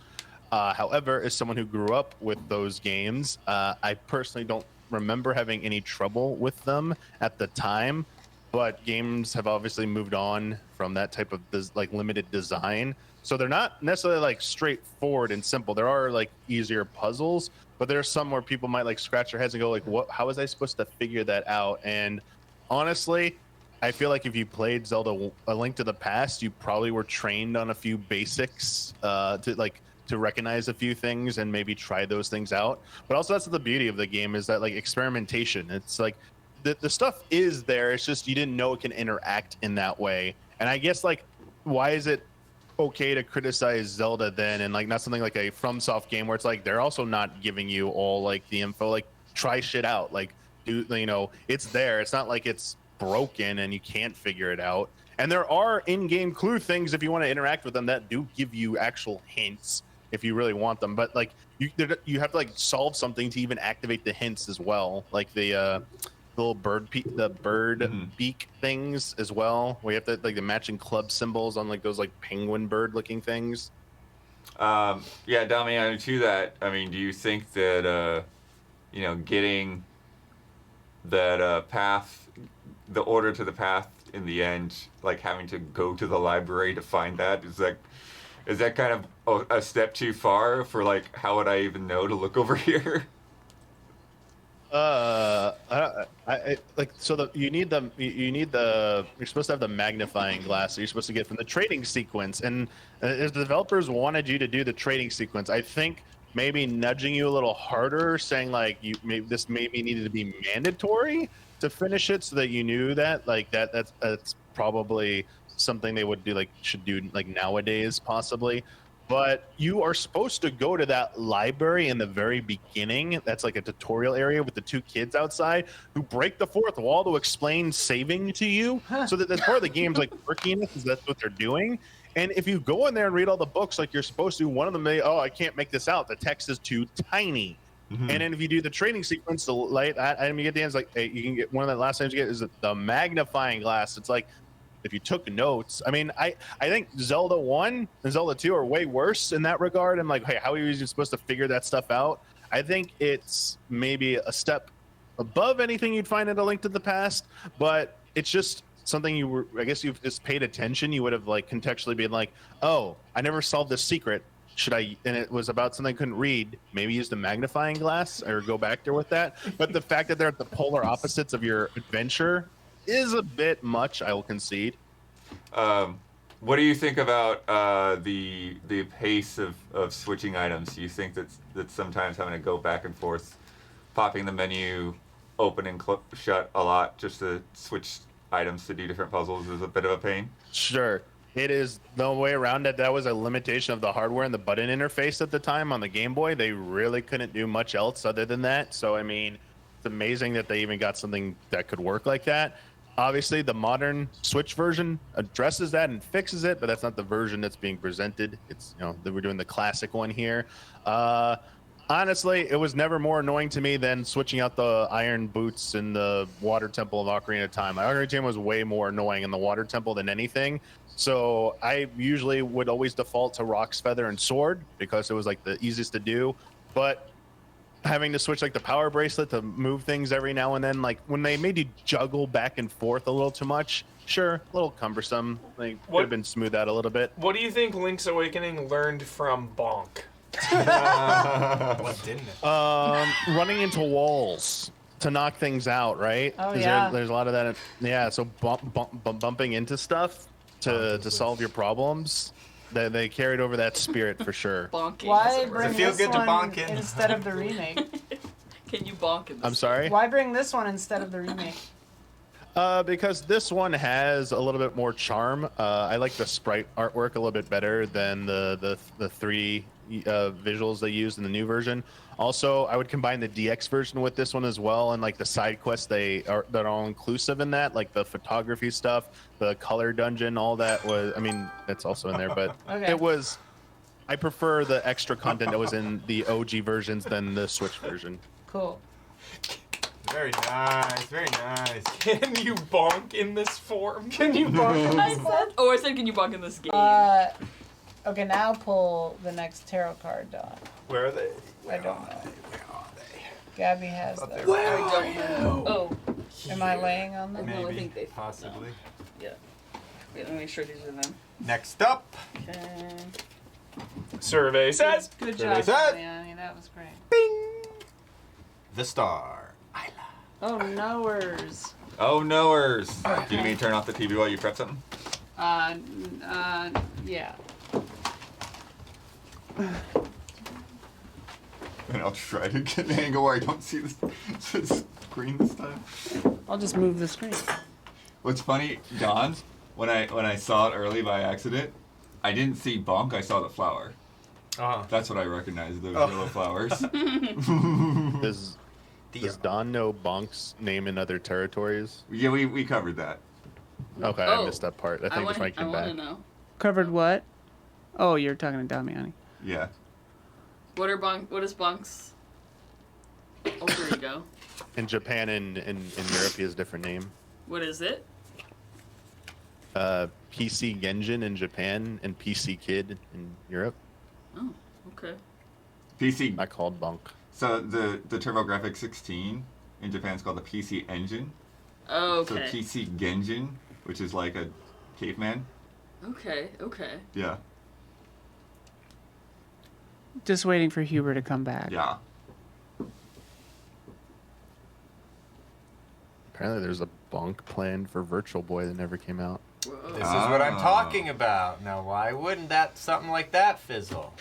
However, as someone who grew up with those games, I personally don't remember having any trouble with them at the time. But games have obviously moved on from that type of like limited design, so they're not necessarily like straightforward and simple. There are like easier puzzles, but there's some where people might like scratch their heads and go like, "What? How was I supposed to figure that out?" And honestly, I feel like if you played Zelda: A Link to the Past, you probably were trained on a few basics to recognize a few things and maybe try those things out. But also, that's the beauty of the game, is that like experimentation. It's like the stuff is there. It's just you didn't know it can interact in that way. And I guess like, why is it okay to criticize Zelda then, and like not something like a FromSoft game where it's like they're also not giving you all like the info? Like, try shit out. Like, do you know, it's there. It's not like it's broken and you can't figure it out. And there are in-game clue things if you want to interact with them that do give you actual hints if you really want them. But like you have to like solve something to even activate the hints as well. Like the little beak things as well. We have to like the matching club symbols on like those like penguin bird looking things. Yeah, Damiani, to that, I mean, do you think that getting that path, the order to the path in the end, like having to go to the library to find that, is that kind of a step too far for like how would I even know to look over here? You're supposed to have the magnifying glass that you're supposed to get from the trading sequence, and if the developers wanted you to do the trading sequence, I think maybe nudging you a little harder, saying like this maybe needed to be mandatory to finish it, so that you knew that like that's probably something they should do like nowadays possibly. But you are supposed to go to that library in the very beginning. That's like a tutorial area with the two kids outside who break the fourth wall to explain saving to you. So that's part of the game's like quirkiness, is that's what they're doing. And if you go in there and read all the books like you're supposed to, one of them I can't make this out. The text is too tiny. And then if you do the training sequence, the light that item you get at the end is like, hey, you can get one of the last items you get is the magnifying glass. It's like, if you took notes, I mean, I think Zelda 1 and Zelda 2 are way worse in that regard. And like, hey, how are you even supposed to figure that stuff out? I think it's maybe a step above anything you'd find in A Link to the Past, but it's just something you were, I guess you've just paid attention. You would have like contextually been like, oh, I never solved this secret. Should I, and it was about something I couldn't read, maybe use the magnifying glass or go back there with that. But the fact that they're at the polar opposites of your adventure is a bit much, I will concede. What do you think about the pace of switching items? Do you think that sometimes having to go back and forth, popping the menu open and shut a lot just to switch items to do different puzzles is a bit of a pain? Sure. It is no way around it. That was a limitation of the hardware and the button interface at the time on the Game Boy. They really couldn't do much else other than that. So, I mean, it's amazing that they even got something that could work like that. Obviously, the modern Switch version addresses that and fixes it, but that's not the version that's being presented. It's, you know, we're doing the classic one here. Honestly, it was never more annoying to me than switching out the iron boots in the Water Temple of Ocarina of Time. Ocarina of Time was way more annoying in the Water Temple than anything. So I usually would always default to Rock's Feather and Sword because it was like the easiest to do. But having to switch like the power bracelet to move things every now and then, like when they made you juggle back and forth a little too much, sure, a little cumbersome. Like could have been smoothed out a little bit. What do you think Link's Awakening learned from Bonk? What didn't it? Running into walls to knock things out, right? Oh, 'Cause yeah. there's a lot of that. Yeah, so bumping into stuff to solve your problems. They carried over that spirit for sure. Bonking. Why bring feel this good to one bonk in. instead of the remake? Can you bonk in this? I'm sorry? Why bring this one instead of the remake? Because this one has a little bit more charm. I like the sprite artwork a little bit better than the three visuals they used in the new version. Also, I would combine the DX version with this one as well, and like the side quests that are all inclusive in that, like the photography stuff, the color dungeon, all that was. I mean, that's also in there, but Okay. it was. I prefer the extra content that was in the OG versions than the Switch version. Cool. Very nice, very nice. Can you bonk in this form? Can you bonk I said, I said, can you bonk in this game? Okay, now pull the next tarot card, Don. Where are they? I don't know. Where are they? Gabby has them. I don't know. Oh, Am I laying on them? No, I Maybe, think they- possibly. yeah. Wait, let me make sure these are them. Next up, Okay. Survey says. Good Survey job, said. Damiani. That was great. the star, Isla. Oh, knowers. Oh, knowers. Do you need me to turn off the TV while you prep something? Yeah. And I'll try to get an angle where I don't see the screen this time. I'll just move the screen. What's funny, Don, when I saw it early by accident, I didn't see Bonk, I saw the flower. That's what I recognized, those yellow flowers. Does Don know Bonk's name in other territories? Yeah, we covered that. Okay, Oh. I missed that part. I think this might I come want back. to know. Covered what? Oh, you're talking to Damiani. Yeah. What is Bonk's alter ego? In Japan and in Europe, he has a different name. What is it? PC Genjin in Japan and PC Kid in Europe. Oh, okay. PC. Not called Bonk. So the TurboGrafx 16 in Japan is called the PC Engine. Oh, okay. So PC Genjin, which is like a caveman. Okay. Yeah. Just waiting for Huber to come back. Yeah. Apparently, there's a Bonk planned for Virtual Boy that never came out. Whoa. This is what I'm talking about. Now, why wouldn't that something like that fizzle?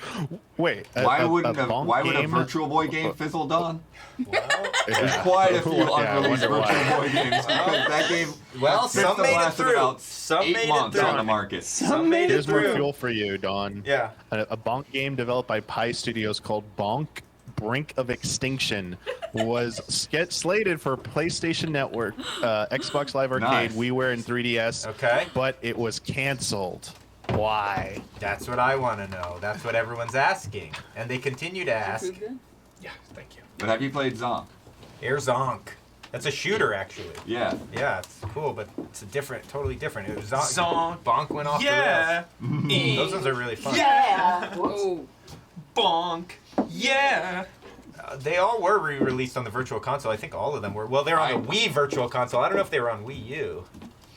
Wait, Why would a Bonk Virtual Boy game fizzle, Don? Well, There's quite a few Yeah, I unreleased wonder Virtual why. Boy games because that game Well, some made it lasted through. about Some 8 made it months through. on the market. Some made it Here's more through. fuel for you, Don. Yeah. A Bonk game developed by Pi Studios called Bonk Brink of Extinction was slated for PlayStation Network, Xbox Live Arcade, Nice. WiiWare, and 3DS. Okay. But it was canceled. Why? That's what I want to know. That's what everyone's asking. And they continue to Is ask. the food good? Yeah, thank you. But have you played Zonk? Air Zonk. That's a shooter, actually. Yeah. Yeah, it's cool, but it's totally different. It was Zonk. Bonk went off Yeah. the rails. Those ones are really fun. Yeah. Oh. Bonk. Yeah. They all were re-released on the Virtual Console. I think all of them were. Well, they're on the Wii Virtual Console. I don't know if they were on Wii U.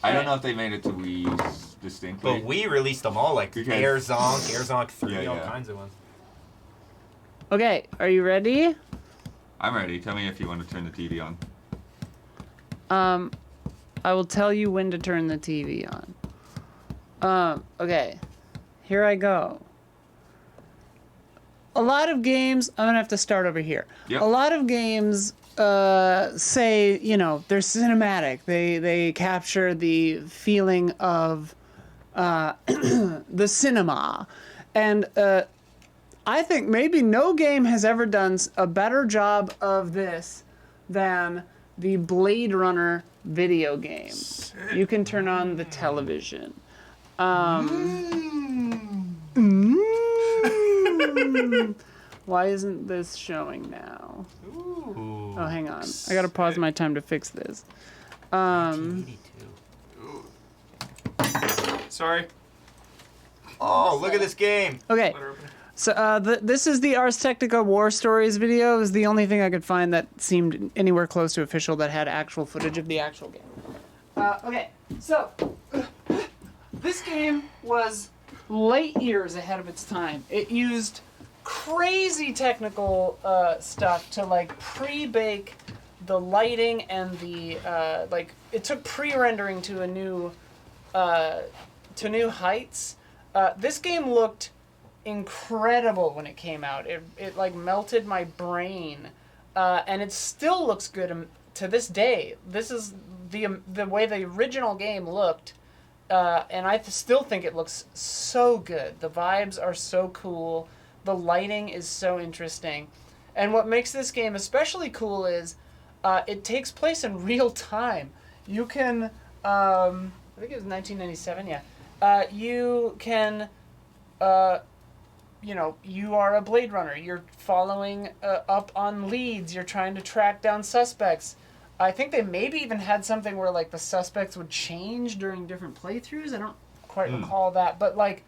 I don't know if they made it to Wii distinctly. But Wii released them all, like Because- Air Zonk 3, Yeah, all yeah. kinds of ones. Okay, are you ready? I'm ready. Tell me if you want to turn the TV on. I will tell you when to turn the TV on. Okay, here I go. A lot of games, I'm gonna have to start over here. Yep. A lot of games say, you know, they're cinematic. They capture the feeling of the cinema. And I think maybe no game has ever done a better job of this than the Blade Runner video game. You can turn on the television. Why isn't this showing now? Ooh. Oh, hang on. I gotta pause my time to fix this. 1982. Sorry. Oh, look at this game. Okay, Letter opener. so this is the Ars Technica War Stories video. It was the only thing I could find that seemed anywhere close to official that had actual footage of the actual game. Okay, so this game was light years ahead of its time. It used crazy technical stuff to like pre-bake the lighting and the it took pre-rendering to new heights. This game looked incredible when it came out. It like melted my brain, and it still looks good to this day. This is the way the original game looked, and I still think it looks so good. The vibes are so cool. The lighting is so interesting, and what makes this game especially cool is it takes place in real time. You can, I think it was 1997. Yeah. You can, you are a Blade Runner. You're following up on leads. You're trying to track down suspects. I think they maybe even had something where like the suspects would change during different playthroughs. I don't quite recall that, but like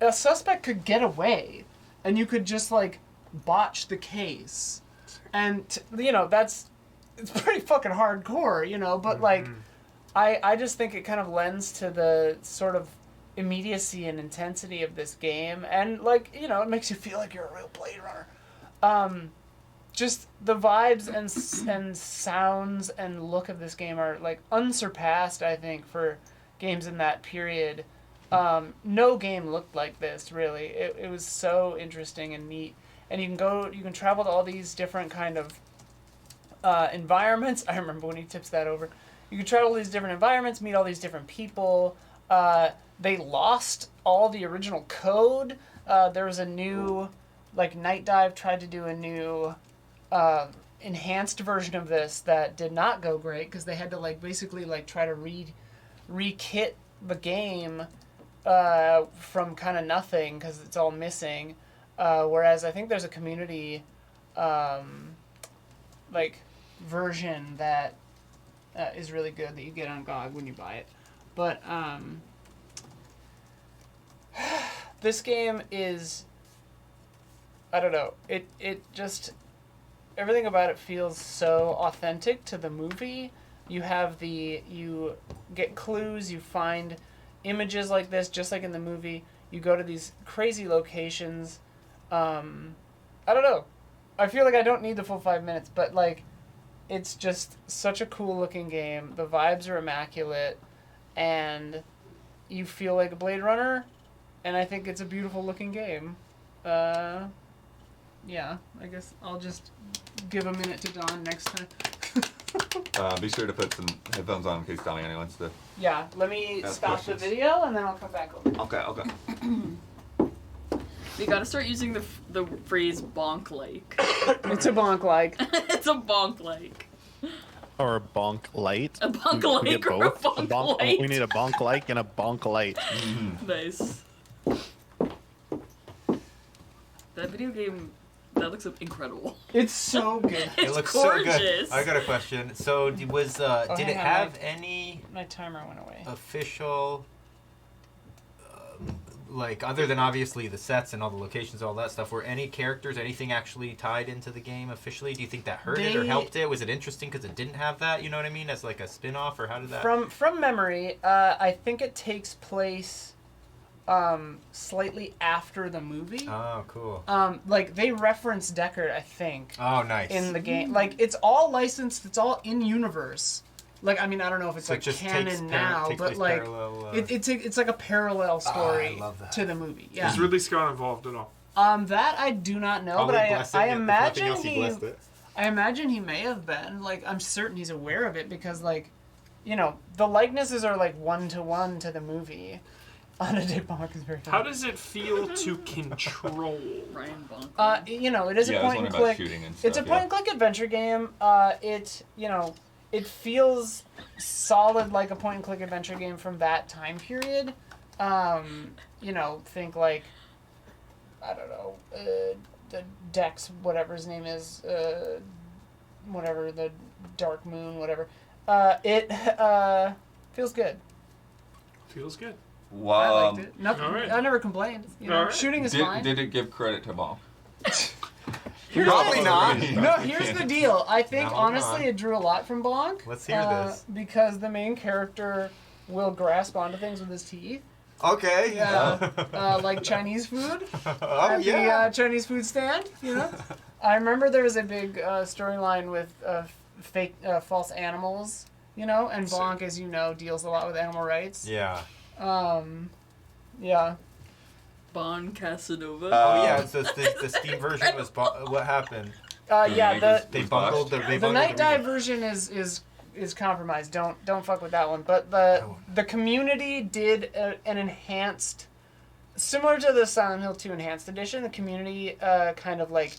a suspect could get away, and you could just like botch the case, and it's pretty fucking hardcore, But like, I just think it kind of lends to the sort of immediacy and intensity of this game, and like it makes you feel like you're a real Blade Runner. Just the vibes and sounds and look of this game are like unsurpassed, I think, for games in that period. No game looked like this, really. It was so interesting and neat, and you can travel to all these different kind of environments. I remember when he tips that over. You can travel to these different environments, meet all these different people. They lost all the original code. There was a new, Night Dive tried to do a new enhanced version of this that did not go great because they had to basically try to re-kit the game from kind of nothing because it's all missing. Whereas I think there's a community version that is really good that you get on GOG when you buy it. But this game is, I don't know, it just, everything about it feels so authentic to the movie. You get clues, you find images like this, just like in the movie. You go to these crazy locations. I don't know. I feel like I don't need the full 5 minutes, but it's just such a cool looking game. The vibes are immaculate, and you feel like a Blade Runner, and I think it's a beautiful looking game. Yeah, I guess I'll just give a minute to Don next time. Be sure to put some headphones on in case Damiani wants to. Yeah, let me Ask stop questions. the video and then I'll come back over. Okay. You gotta start using the phrase bonk like. It's a bonk like. It's a bonk like. Or a bonk light. A bonk We like get or a both. bonk light. We need a bonk like and a bonk light. Nice. That video game, that That looks incredible. It's so good. It It's looks so good. gorgeous. I got a question. So, did it hang on, have any My timer went away. official, like, other than obviously the sets and all the locations, all that stuff, were any characters, anything actually tied into the game officially? Do you think that hurt it or They- helped it? Was it interesting because it didn't have that? You know what I mean? As like a spin-off, or how did that? From memory, I think it takes place slightly after the movie. Oh, cool. Like they reference Deckard, I think, Oh, nice. in the game. Like it's all licensed. It's all in universe. Like I mean, I don't know if it's So it like just canon now, takes but place like parallel, it's like a parallel story love that. to the movie. Yeah. Is Ridley Scott involved at all? That I do not know, Probably but blessing I it. If nothing imagine else, he he. blessed it. I imagine he may have been. Like I'm certain he's aware of it because like, you know, the likenesses are like 1-to-1 to the movie. Anna de Bonk is very funny. How does it feel to control? Ryan Bonk. You know, it is Yeah, a I was point and wondering about click. shooting and It's a stuff, point yeah. and click adventure game. You know, it feels solid like a point and click adventure game from that time period. You know, think like I don't know, the Dex, whatever his name is, whatever the Dark Moon, whatever. It feels good. Feels good. I While, liked it. Nothing. all right. I never complained. You know, All right. shooting is fine. did it give credit to Bonk? Probably not. No, here's the deal. I think Now, hold honestly on. it drew a lot from Bonk. Let's hear this. Because the main character will grasp onto things with his teeth. Okay. Yeah. Like Chinese food. Oh, At yeah. the Chinese food stand, you know? I remember there was a big storyline with fake false animals, you know? And Bonk, as you know, deals a lot with animal rights. Yeah. Yeah. Bon Casanova. Oh, yeah. So the Steam version was what happened? Yeah, They bungled the. They the bungled night the dive remake. version is compromised. Don't fuck with that one. But the community did an enhanced, similar to the Silent Hill 2 enhanced edition. The community kind of like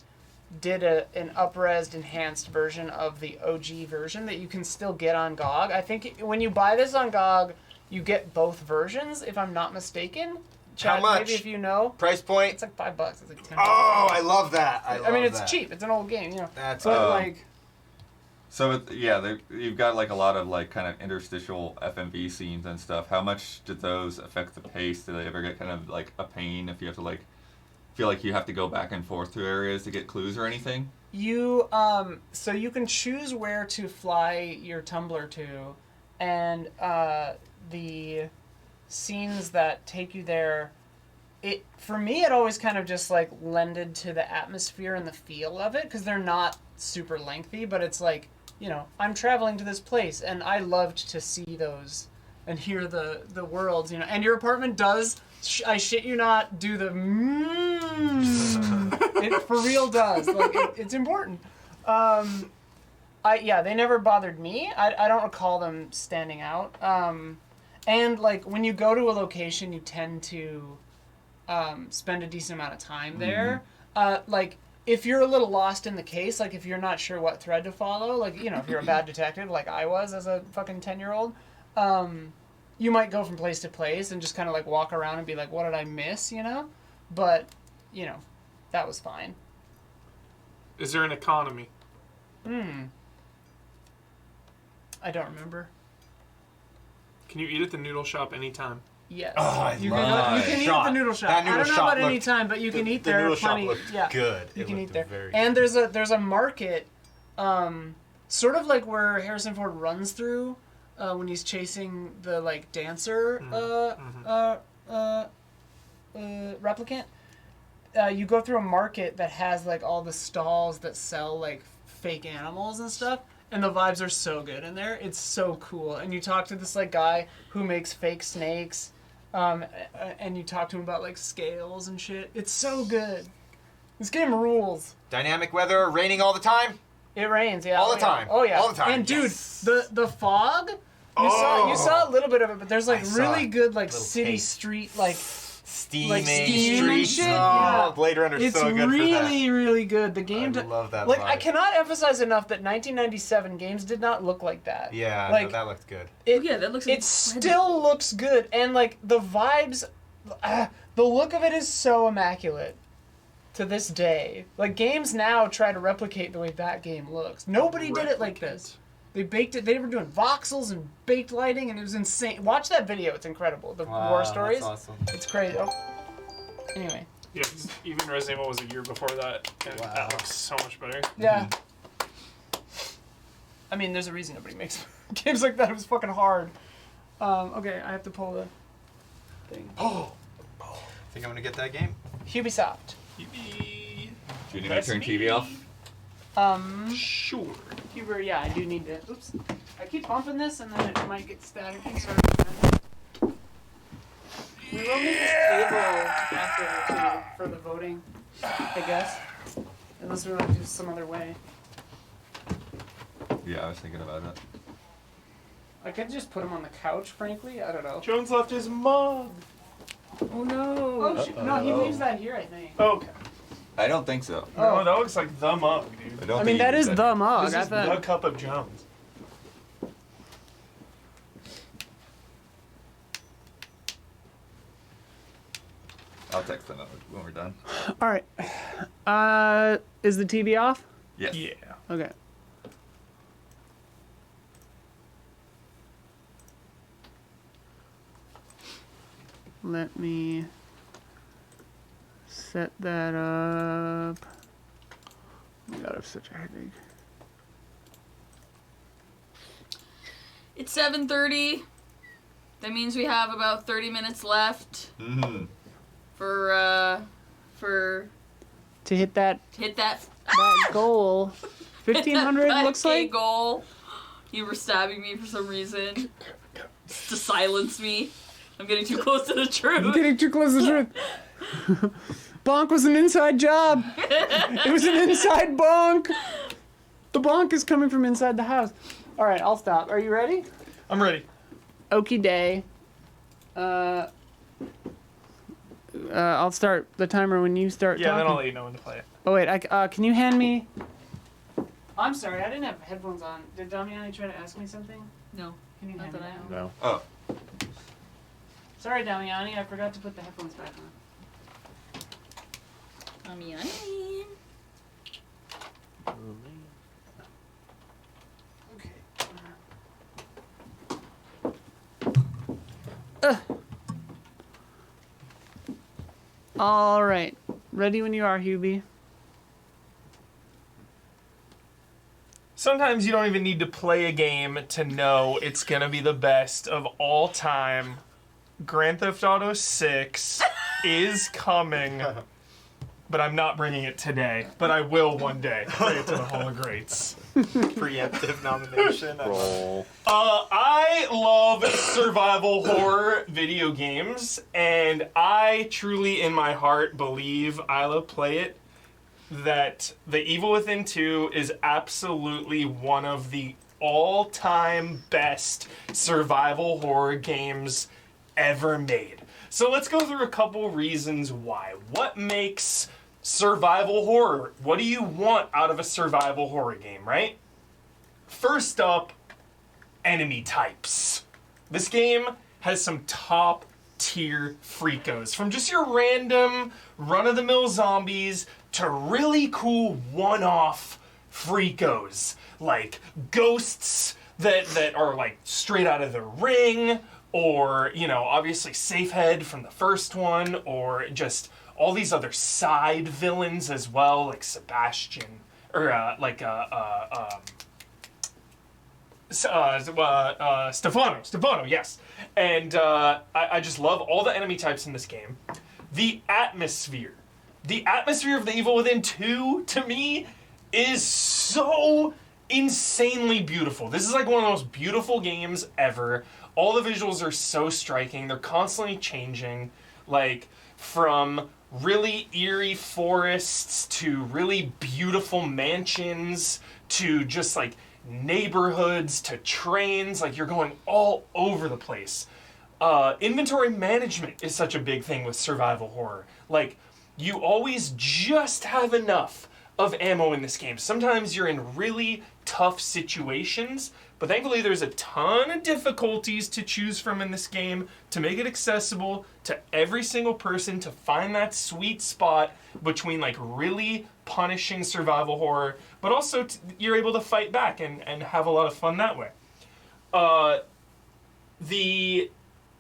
did an up-resed enhanced version of the OG version that you can still get on GOG. I think when you buy this on GOG, you get both versions, if I'm not mistaken. Chad, much? Maybe if you know. Price point. It's like $5. It's like $10. Oh, I love that. I mean, it's cheap. It's an old game, you know. That's But awesome. like. So you've got like a lot of like kind of interstitial FMV scenes and stuff. How much did those affect the pace? Do they ever get kind of like a pain if you have to like feel like you have to go back and forth to areas to get clues or anything? You so you can choose where to fly your tumbler to, and the scenes that take you there. It for me, it always kind of just like lended to the atmosphere and the feel of it because they're not super lengthy, but it's like, you know, I'm traveling to this place, and I loved to see those and hear the worlds, you know. And your apartment does, I shit you not, do the it for real does. Like it's important. They never bothered me. I don't recall them standing out. And like when you go to a location, you tend to spend a decent amount of time there. Like if you're a little lost in the case, like if you're not sure what thread to follow, like, you know, if you're a bad detective like I was as a fucking 10-year-old, you might go from place to place and just kind of like walk around and be like, what did I miss, you know? But, you know, that was fine. Is there an economy? I don't remember. Can you eat at the noodle shop anytime? Yes. Oh, I you love can, you that can eat shop. at the noodle shop. That I noodle don't know shop about any looked- time, but you can eat there. The noodle shop plenty. looked Yeah. good. You It can looked eat there. very And there's a market, sort of like where Harrison Ford runs through when he's chasing the like dancer replicant. You go through a market that has like all the stalls that sell like fake animals and stuff, and the vibes are so good in there. It's so cool. And you talk to this like guy who makes fake snakes, and you talk to him about like scales and shit. It's so good. This game rules. Dynamic weather, raining all the time. It rains, yeah. All the oh, yeah. time. Oh yeah. All the time. And dude, Yes. the fog. You saw a little bit of it, but there's like I saw really it. good like Little city taste. street like Steaming steam and streets. shit, Oh, yeah. Blade Runner's it's so good really really good. The for game that. I love that like vibe. I cannot emphasize enough that 1997 games did not look like that. Yeah, like no, that looked good. it, Yeah, that looks it still looks good, and like the vibes, the look of it is so immaculate. to this day. Like, games now try to replicate the way that game looks. Nobody did it like this. They baked it. They were doing voxels and baked lighting, and it was insane. Watch that video. It's incredible. The war stories. That's awesome. It's crazy. Oh. Anyway. Yeah, 'cause even Resident Evil was a year before that, and that looks so much better. Yeah. I mean, there's a reason nobody makes games like that. It was fucking hard. Okay, I have to pull the thing. Oh. Think I'm gonna get that game? Ubisoft. Do you need me to turn TV off? Sure. Huber, yeah, I do need to. Oops. I keep bumping this and then it might get staticky. Sorry. We will need this table after for the voting, I guess. Unless we want to do some other way. Yeah, I was thinking about it. I could just put him on the couch, frankly. I don't know. Jones left his mug. Oh no! Oh shit! No, he leaves that here, I think. Okay. I don't think so. Oh, that looks like the mug, dude. I don't I think mean, he that did is the mug. This I is the thought. cup of Jones. I'll text them when we're done. All right. Is the TV off? Yes. Yeah. Okay. Let me set that up. Oh my god, I have such a headache. It's 7:30. That means we have about 30 minutes left Mm-hmm. for To hit that to hit that goal. 1500 that looks 5K like. goal. You were stabbing me for some reason. Just to silence me. I'm getting too close to the I'm truth. getting too close to the truth. Bonk was an inside job. It was an inside bonk. The bonk is coming from inside the house. All right, I'll stop. Are you ready? I'm ready. Okie day. I'll start the timer when you start Yeah, talking. then I'll let you know when to play it. Oh wait, can you hand me? I'm sorry, I didn't have headphones on. Did Damiani try to ask me something? No. Can you Not hand me that I that? know. No. Oh, Sorry, Damiani, I forgot to put the headphones back on. Damiani. Okay. All right, ready when you are, Hubie. Sometimes you don't even need to play a game to know it's gonna be the best of all time. Grand Theft Auto 6 is coming, but I'm not bringing it today. But I will one day. Bring it to the Hall of Greats. Preemptive nomination. Roll. I love survival horror video games, and I truly, in my heart, believe Isla play it. That The Evil Within 2 is absolutely one of the all-time best survival horror games ever made. So let's go through a couple reasons why. What makes survival horror? What do you want out of a survival horror game, right? First up, enemy types. This game has some top tier freakos. From just your random run-of-the-mill zombies to really cool one-off freakos. Like ghosts that are like straight out of The Ring, or, you know, obviously Safehead from the first one, or just all these other side villains as well, like Sebastian, or Stefano, yes. And I just love all the enemy types in this game. The atmosphere of The Evil Within 2, to me, is so insanely beautiful. This is like one of the most beautiful games ever. All the visuals are so striking. They're constantly changing, like from really eerie forests to really beautiful mansions to just like neighborhoods to trains. Like, you're going all over the place. Inventory management is such a big thing with survival horror. Like, you always just have enough of ammo in this game. Sometimes you're in really tough situations, But thankfully there's a ton of difficulties to choose from in this game to make it accessible to every single person to find that sweet spot between like really punishing survival horror, but also you're able to fight back and have a lot of fun that way. The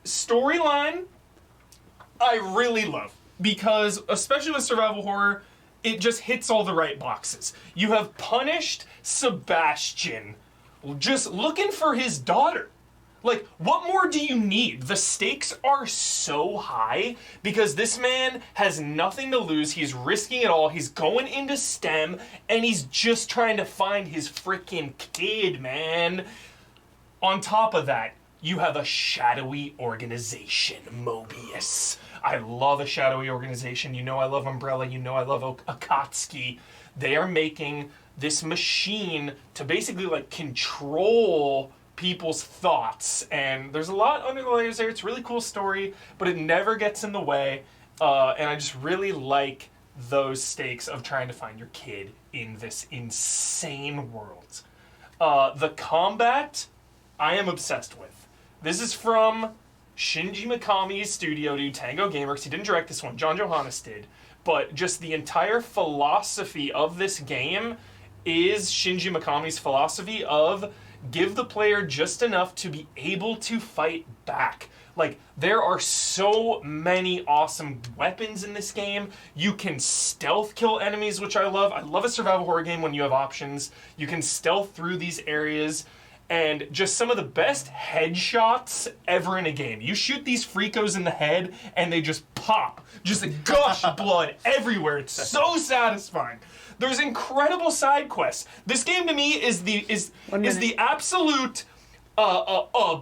storyline I really love because, especially with survival horror, it just hits all the right boxes. You have punished Sebastian just looking for his daughter. Like, what more do you need? The stakes are so high because this man has nothing to lose. He's risking it all. He's going into STEM and he's just trying to find his freaking kid, man. On top of that, you have a shadowy organization, Mobius. I love a shadowy organization. You know I love Umbrella. You know I love Akatsuki. They are making this machine to basically like control people's thoughts, and there's a lot under the layers there. It's a really cool story, but it never gets in the way, and I just really like those stakes of trying to find your kid in this insane world. The combat, I am obsessed with. This is from Shinji Mikami's studio, dude, Tango Gameworks. He didn't direct this one, John Johannes did, but just the entire philosophy of this game is Shinji Mikami's philosophy of give the player just enough to be able to fight back. Like, there are so many awesome weapons in this game. You can stealth kill enemies, which I love. I love a survival horror game when you have options. You can stealth through these areas. And just some of the best headshots ever in a game. You shoot these freakos in the head, and they just pop. Just gush blood everywhere. It's so satisfying. There's incredible side quests. This game to me is the absolute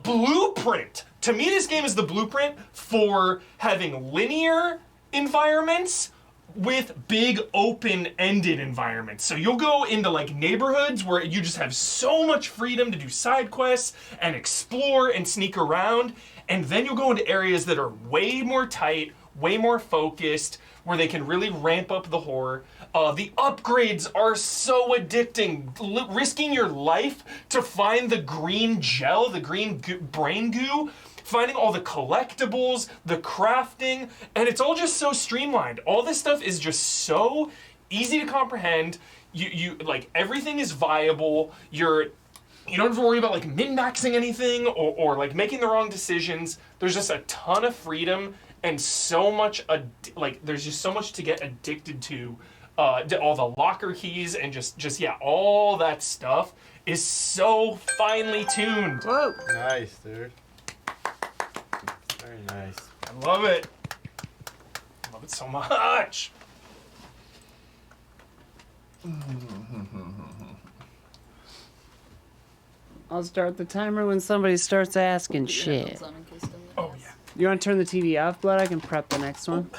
blueprint. To me, this game is the blueprint for having linear environments with big open-ended environments. So you'll go into like neighborhoods where you just have so much freedom to do side quests and explore and sneak around, and then you'll go into areas that are way more tight, way more focused, where they can really ramp up the horror. The upgrades are so addicting. Risking your life to find the green gel, the green brain goo, finding all the collectibles, the crafting, and it's all just so streamlined. All this stuff is just so easy to comprehend. You like, everything is viable. You don't have to worry about like min-maxing anything or like making the wrong decisions. There's just a ton of freedom and so much there's just so much to get addicted to. All the locker keys and just yeah, all that stuff is so finely tuned. Whoa. Nice, dude. Very nice. I love it. I love it so much. I'll start the timer when somebody starts asking shit. Oh yeah. You want to turn the TV off, Blood? I can prep the next one.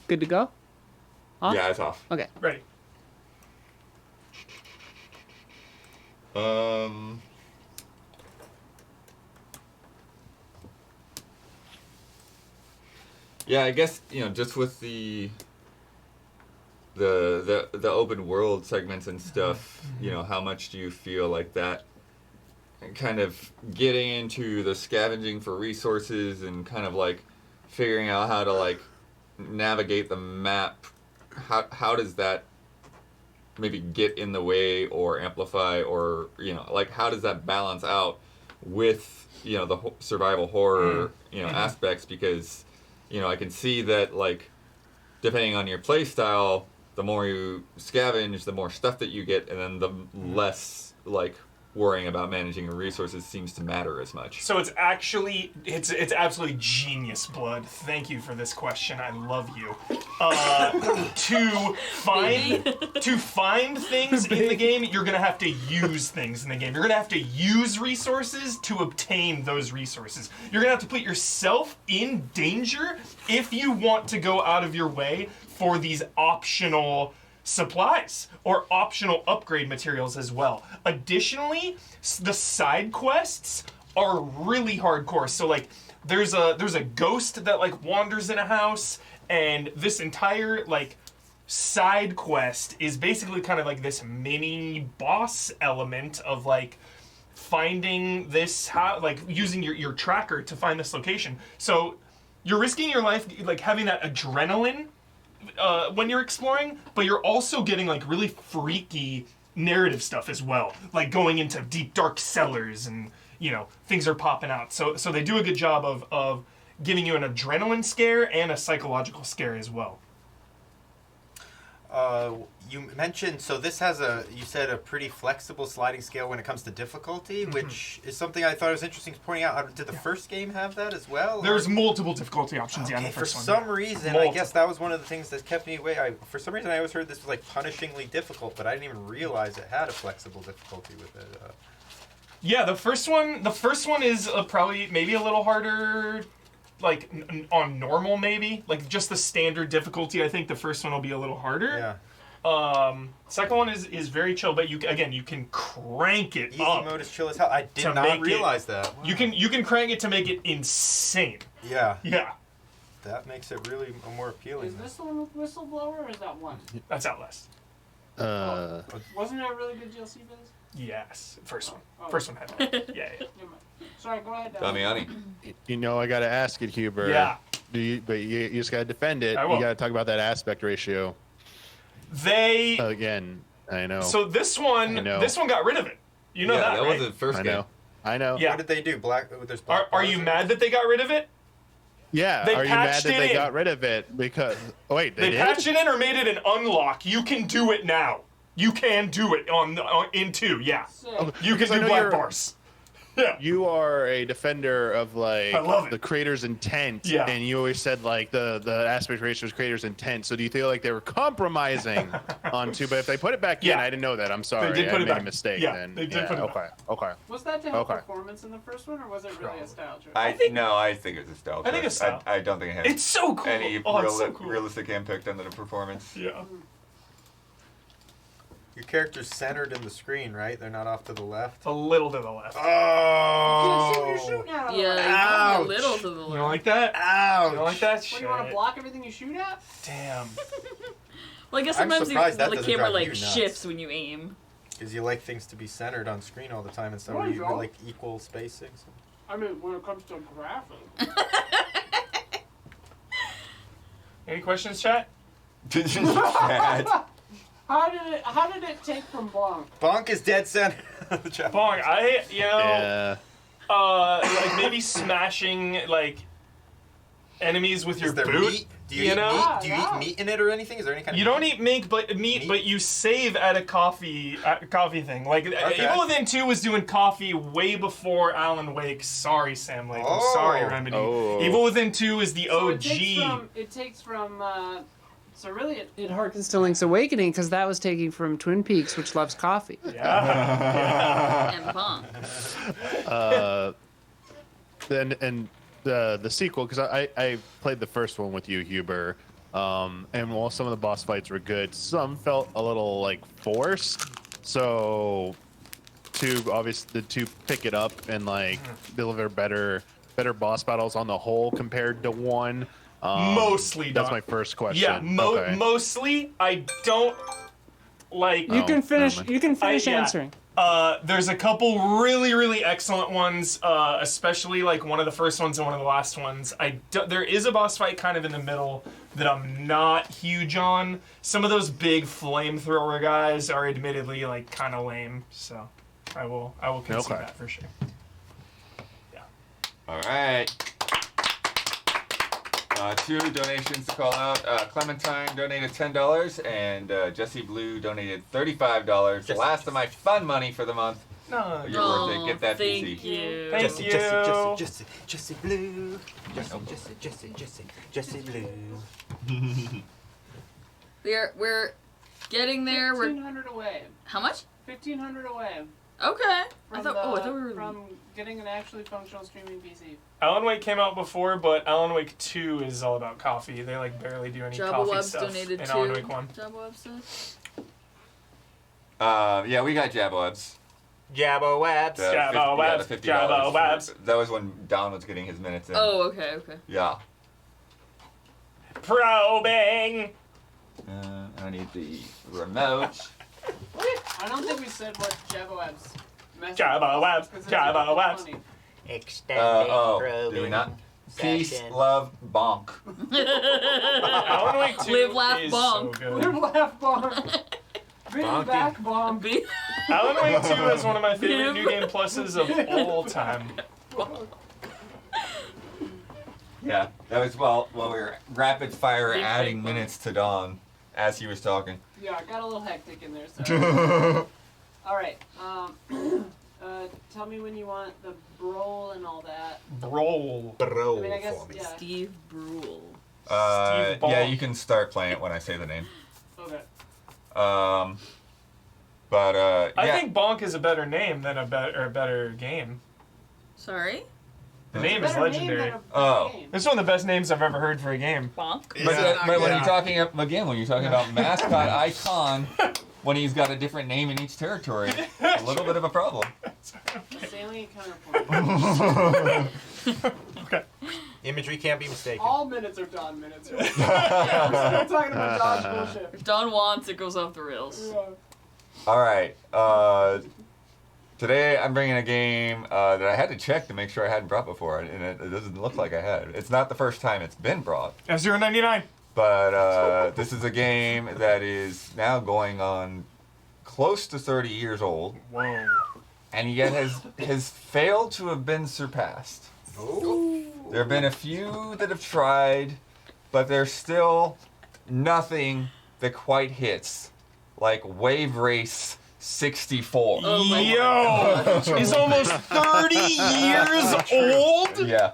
Good to go? Off? Yeah, it's off. Okay. Ready. Yeah, I guess, just with the open world segments and stuff, how much do you feel like that kind of getting into the scavenging for resources and kind of like figuring out how to like navigate the map, how does that maybe get in the way or amplify, or like how does that balance out with the survival horror aspects? Because I can see that, like, depending on your play style, the more you scavenge, the more stuff that you get, and then the less like worrying about managing your resources seems to matter as much. So it's actually, it's absolutely genius, Blood. Thank you for this question. I love you. To find things in the game, you're gonna have to use things in the game. You're gonna have to use resources to obtain those resources. You're gonna have to put yourself in danger if you want to go out of your way for these optional supplies or optional upgrade materials as well. Additionally, the side quests are really hardcore. So like there's a ghost that like wanders in a house, and this entire like side quest is basically kind of like this mini boss element of like finding this, like using your tracker to find this location. So you're risking your life, like having that adrenaline when you're exploring, but you're also getting like really freaky narrative stuff as well, like going into deep dark cellars and things are popping out. So they do a good job of giving you an adrenaline scare and a psychological scare as well. You mentioned, so this has you said a pretty flexible sliding scale when it comes to difficulty, which is something I thought was interesting pointing out. Did the first game have that as well? There's multiple difficulty options, in the first one. For some reason, I guess that was one of the things that kept me away. For some reason, I always heard this was like punishingly difficult, but I didn't even realize it had a flexible difficulty with it. Yeah, the first one is probably maybe a little harder, like on normal maybe, like just the standard difficulty. I think the first one will be a little harder. Yeah. Second one is very chill, but you can crank it Easy up. mode is chill as hell. I did not realize that. Wow. You can crank it to make it insane. Yeah. Yeah. That makes it really more appealing. Is this the one with Whistleblower or is that one? That's Outlast. Wasn't there a really good DLC for this? Yes. First one. Oh. First one had one. Yeah. Sorry, go ahead. Damiani. I got to ask it, Huber. Yeah. But you just got to defend it. I will. You got to talk about that aspect ratio. They again. I know. So this one got rid of it. You know that, that right? was the first game. I know. Yeah. What did they do? Black Are you mad that they got rid of it? Yeah. They Are you mad patched that it they in. got rid of it? Because They did? patched it in or made it an unlock. You can do it now. You can do it in 2. Yeah. So, You can I do know black you're- bars. Yeah. You are a defender of I love it. the creator's intent, Yeah. and you always said like the aspect ratio is creator's intent. So do you feel like they were compromising on 2? But if they put it back in, Yeah. I didn't know that. I'm sorry, did I put it made back. a mistake. Yeah, then. they did put it back. Okay. was that to help Okay. performance in the first one, or was it really a style choice? I think it was a style. I think choice. it's style. I don't think it had It's so cool. any It's so cool. realistic impact on the performance. Yeah. Your character's centered in the screen, right? They're not off to the left. A little to the left. You can't see what you're Oh. shooting at. Yeah, Ouch. a little to the You left. don't like that? Ouch. You don't like that What, shit? do you want to block everything you shoot at? Damn. Well, I guess I'm sometimes surprised that the doesn't camera drive like you nuts. shifts when you aim. Because you like things to be centered on screen all the time, and so No, you you don't. like equal spacing. So. I mean, when it comes to graphics. Any questions, chat? Chat. How did it take from Blanc? Bonk is dead center. of the chat. Bong, Yeah. like maybe smashing like enemies with your Is there boot. meat? Do you You eat know? meat? Do you Yeah. eat meat in it or anything? Is there any kind You of don't eat meat, but you save at a coffee thing. Like Okay. Evil Within 2 was doing coffee way before Alan Wake. Sorry, Sam Lake. I'm Oh. sorry, Remedy. Oh. Evil Within 2 is the So OG. it takes from so really it harkens to Link's Awakening because that was taking from Twin Peaks, which loves coffee. Yeah. And Pong. Then the sequel, because I played the first one with you, Huber, and while some of the boss fights were good, some felt a little like forced. So to pick it up and like deliver better boss battles on the whole compared to 1. Mostly, That's Doc. my first question. Yeah, Okay. mostly I don't like. You can finish. never mind. You can finish yeah. answering. There's a couple really, really excellent ones, especially like one of the first ones and one of the last ones. There is a boss fight kind of in the middle that I'm not huge on. Some of those big flamethrower guys are admittedly like kind of lame, so I will concede Okay. that for sure. All right. 2 donations to call out. Clementine donated $10 and Jesse Blue donated $35. The last of my fun money for the month. No, You're worth it. Get that thank PC. you. Thank Jesse, you. Jesse Blue. Jesse Blue. We're getting there. We're 1,500 away. how much? 1,500 away. Okay. I From thought we were. from getting an actually functional streaming PC. Alan Wake came out before, but Alan Wake 2 is all about coffee. They like barely do any Jabba coffee Webs stuff donated in too. Alan Wake 1. Jabba Web stuff. Yeah, we got Jabba Webs. Jabba Webs. The Jabba Webs, $50 Jabba for- Webs. That was when Don was getting his minutes in. Oh, okay. Yeah. Probing. I need the remote. I don't think we said what Jabawab's message Jabawabs, Jabawabs. Do we not? Peace, love, bonk. Alan Wake 2 Live, laugh, is bonk. so Live, good. laugh, bomb. Bring Bonky. back bomb. Be- Alan Wake 2 is one of my favorite New Game Pluses of all time. Yeah, that was while we were rapid fire adding minutes to Dawn as he was talking. Yeah, it got a little hectic in there. So. All right. Tell me when you want the brawl and all that. Brawl. Bro I mean, I guess for me. yeah. Steve Brule. Steve Ball. Yeah, you can start playing it when I say the name. Okay. I yeah. think Bonk is a better name than a better game. Sorry? The name is Better name legendary. than a Oh. game. It's one of the best names I've ever heard for a game. Bonk? But when you're talking when you're talking about mascot icon, when he's got a different name in each territory, a little bit of a problem. Salient counterpoint. Okay. Imagery can't be mistaken. All minutes are Don minutes. Right? We're talking about Don's bullshit. If Don wants, it goes off the rails. Yeah. All right. Today I'm bringing a game that I had to check to make sure I hadn't brought before, and it doesn't look like I had. It's not the first time it's been brought, F-099. but this is a game that is now going on close to 30 years old, Whoa. and yet has failed to have been surpassed. Oh. There have been a few that have tried, but there's still nothing that quite hits like Wave Race 64. Oh my Yo! He's almost 30 years old? Yeah.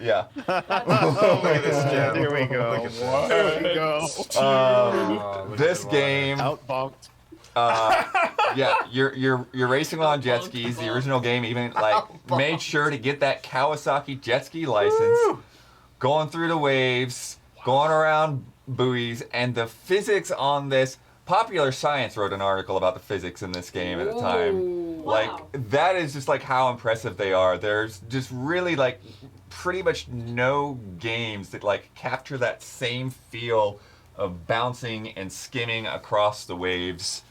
Yeah. Oh, look at this gem. There we go. Look at that. There we go. Oh, look This at the water. game, Outbonked. yeah, you're racing on jet skis. The original game even made sure to get that Kawasaki jet ski license, going through the waves, going around buoys, and the physics on this. Popular Science wrote an article about the physics in this game at the time. Ooh. Like Wow. that is just like how impressive they are. There's just really like pretty much no games that like capture that same feel of bouncing and skimming across the waves.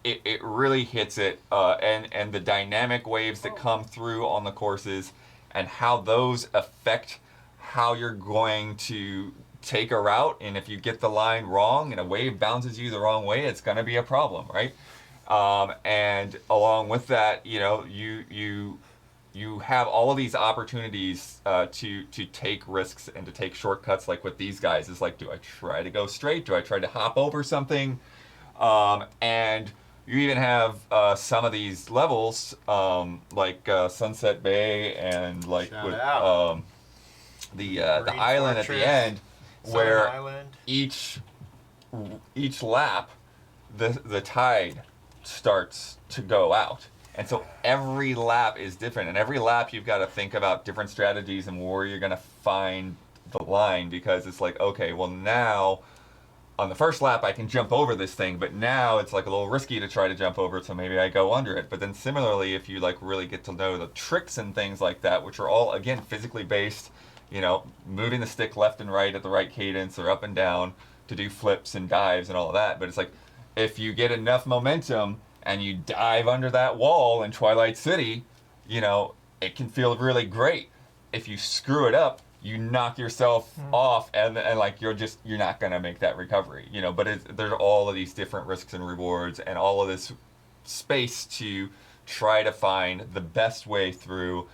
It really hits it, and the dynamic waves that come through on the courses, and how those affect how you're going to take a route. And if you get the line wrong and a wave bounces you the wrong way, it's going to be a problem, right? And along with that, you know, you have all of these opportunities to take risks and to take shortcuts. Like with these guys, it's like, do I try to go straight? Do I try to hop over something? And you even have some of these levels, like Sunset Bay and like Shout with out. the Marine island at Fortress, the end, Southern where Island. each lap the tide starts to go out. And so every lap is different, and every lap you've got to think about different strategies and where you're going to find the line, because it's like, okay, well now on the first lap I can jump over this thing, but now it's like a little risky to try to jump over it, so maybe I go under it. But then similarly, if you like really get to know the tricks and things like that, which are all again physically based, you know, moving the stick left and right at the right cadence or up and down to do flips and dives and all of that, but it's like if you get enough momentum and you dive under that wall in Twilight City, you know, it can feel really great. If you screw it up, you knock yourself off, and like you're not gonna make that recovery, you know. But there's all of these different risks and rewards, and all of this space to try to find the best way through.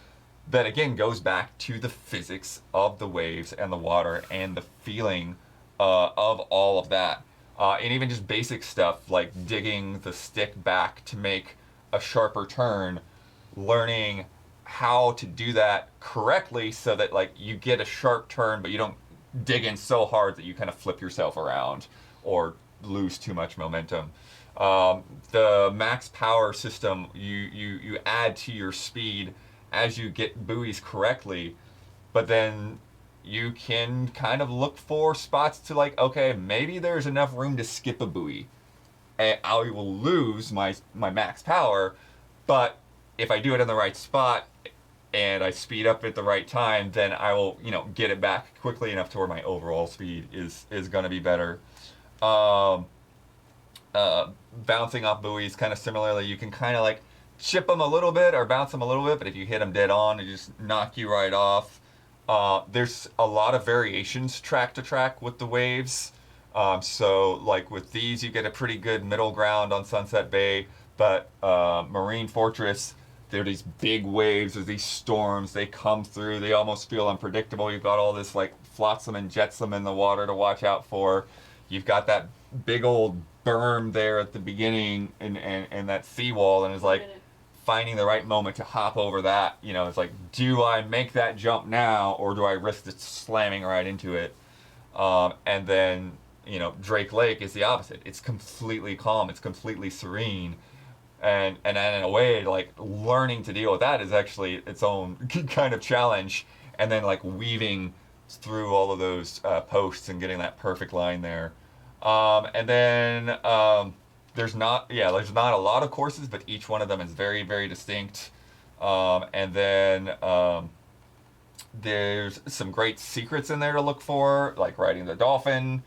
That again goes back to the physics of the waves and the water and the feeling of all of that. And even just basic stuff like digging the stick back to make a sharper turn, learning how to do that correctly so that like you get a sharp turn, but you don't dig in so hard that you kind of flip yourself around or lose too much momentum. The max power system, you add to your speed as you get buoys correctly, but then you can kind of look for spots to like, okay, maybe there's enough room to skip a buoy. And I will lose my max power, but if I do it in the right spot and I speed up at the right time, then I will, you know, get it back quickly enough to where my overall speed is going to be better. bouncing off buoys, kind of similarly. You can kind of like chip them a little bit or bounce them a little bit, but if you hit them dead on, it just knock you right off. There's a lot of variations track to track with the waves. So like with these, you get a pretty good middle ground on Sunset Bay, but Marine Fortress, there are these big waves, there's these storms, they come through, they almost feel unpredictable. You've got all this like flotsam and jetsam in the water to watch out for. You've got that big old berm there at the beginning and that seawall, and it's like finding the right moment to hop over that. You know, it's like, do I make that jump now, or do I risk just slamming right into it? And then, you know, Drake Lake is the opposite. It's completely calm. It's completely serene. And in a way, like, learning to deal with that is actually its own kind of challenge. And then, like, weaving through all of those posts and getting that perfect line there. And then there's not a lot of courses, but each one of them is very, very distinct. And then there's some great secrets in there to look for, like riding the dolphin.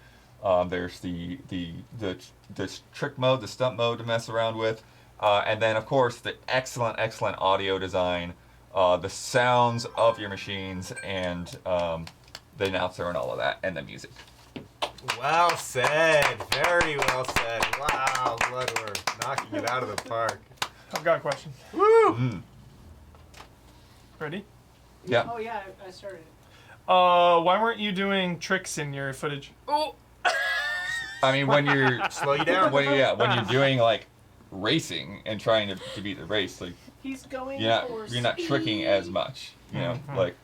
There's the trick mode, the stunt mode to mess around with. And then, of course, the excellent audio design, the sounds of your machines, and the announcer and all of that, and the music. Well said. Very well said. Wow, Blood, we're knocking it out of the park. I've got a question. Woo! Ready? Yeah. Oh yeah, I started. Why weren't you doing tricks in your footage? Oh, I mean, when you're Slow you down. when you're doing like racing and trying to beat the race, like He's going you're not tricking as much. You know, like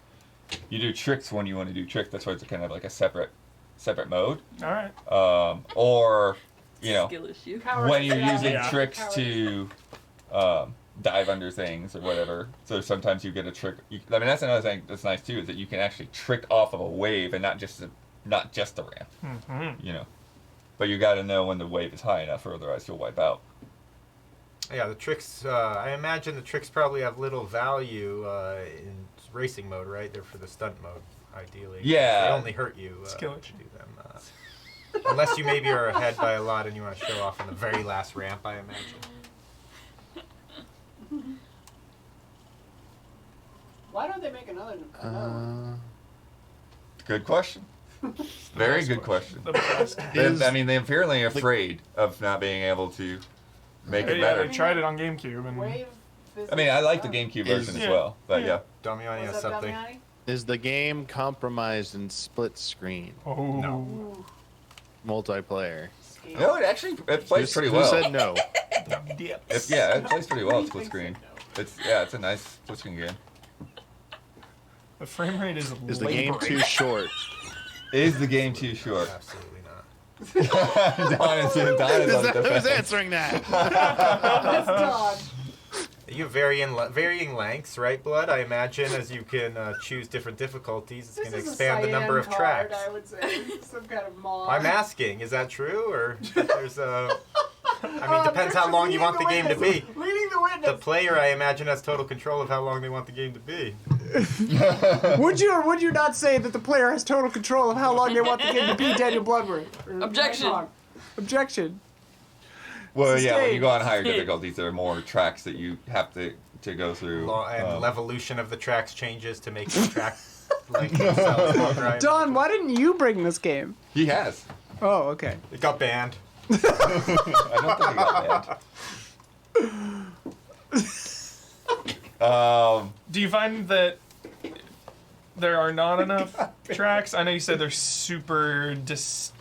you do tricks when you want to do tricks. That's why it's kind of like a separate mode. All right. Or you know, skill issue. when you're using Yeah. tricks to dive under things or whatever. So sometimes you get a trick. I mean, that's another thing that's nice too, is that you can actually trick off of a wave and not just the ramp. Mm-hmm. You know, but you got to know when the wave is high enough, or otherwise you'll wipe out. Yeah, the tricks, I imagine the tricks probably have little value in racing mode, right? They're for the stunt mode, ideally. Yeah. They only hurt you Skill to do them. Unless you maybe are ahead by a lot and you want to show off on the very last ramp, I imagine. Why don't they make another one? Good question. Very good question. The best. I mean, they're apparently afraid of not being able to make it Yeah, better. they tried it on GameCube, and Wave I mean, I like the game. GameCube Is- version as Yeah. well, but yeah. Damiani has What's up, something. Damiani? Is the game compromised in split screen oh, No. Ooh, multiplayer? skate. No, it actually plays pretty Who well. said no? Yep. It plays pretty well. He It's split thinks screen. so. It's a nice split screen game. The frame rate is Is the game too short? Is the game too short? Absolutely not. Don is on the Who's defense. answering that? That's Don. You have varying lengths, right, Blood? I imagine as you can choose different difficulties, it's This going to is a expand the number of cyan card, tracks. I would say some kind of mod. I'm asking, is that true, or there's a? I mean, depends how long you want the game to be. Leading the witness. The player, I imagine, has total control of how long they want the game to be. Would you or would you not say that the player has total control of how long they want the game to be, Daniel Bloodworth? Or Objection. am I wrong? Objection. Well, yeah, when you Sustained. go on higher difficulties, there are more tracks that you have to go through. And evolution of the tracks changes to make the track length themselves longer. I Don, imagine. why didn't you bring this game? He has. Oh, okay. It got banned. I don't think he got banned. Do you find that there are not enough tracks? I know you said they're super distinct.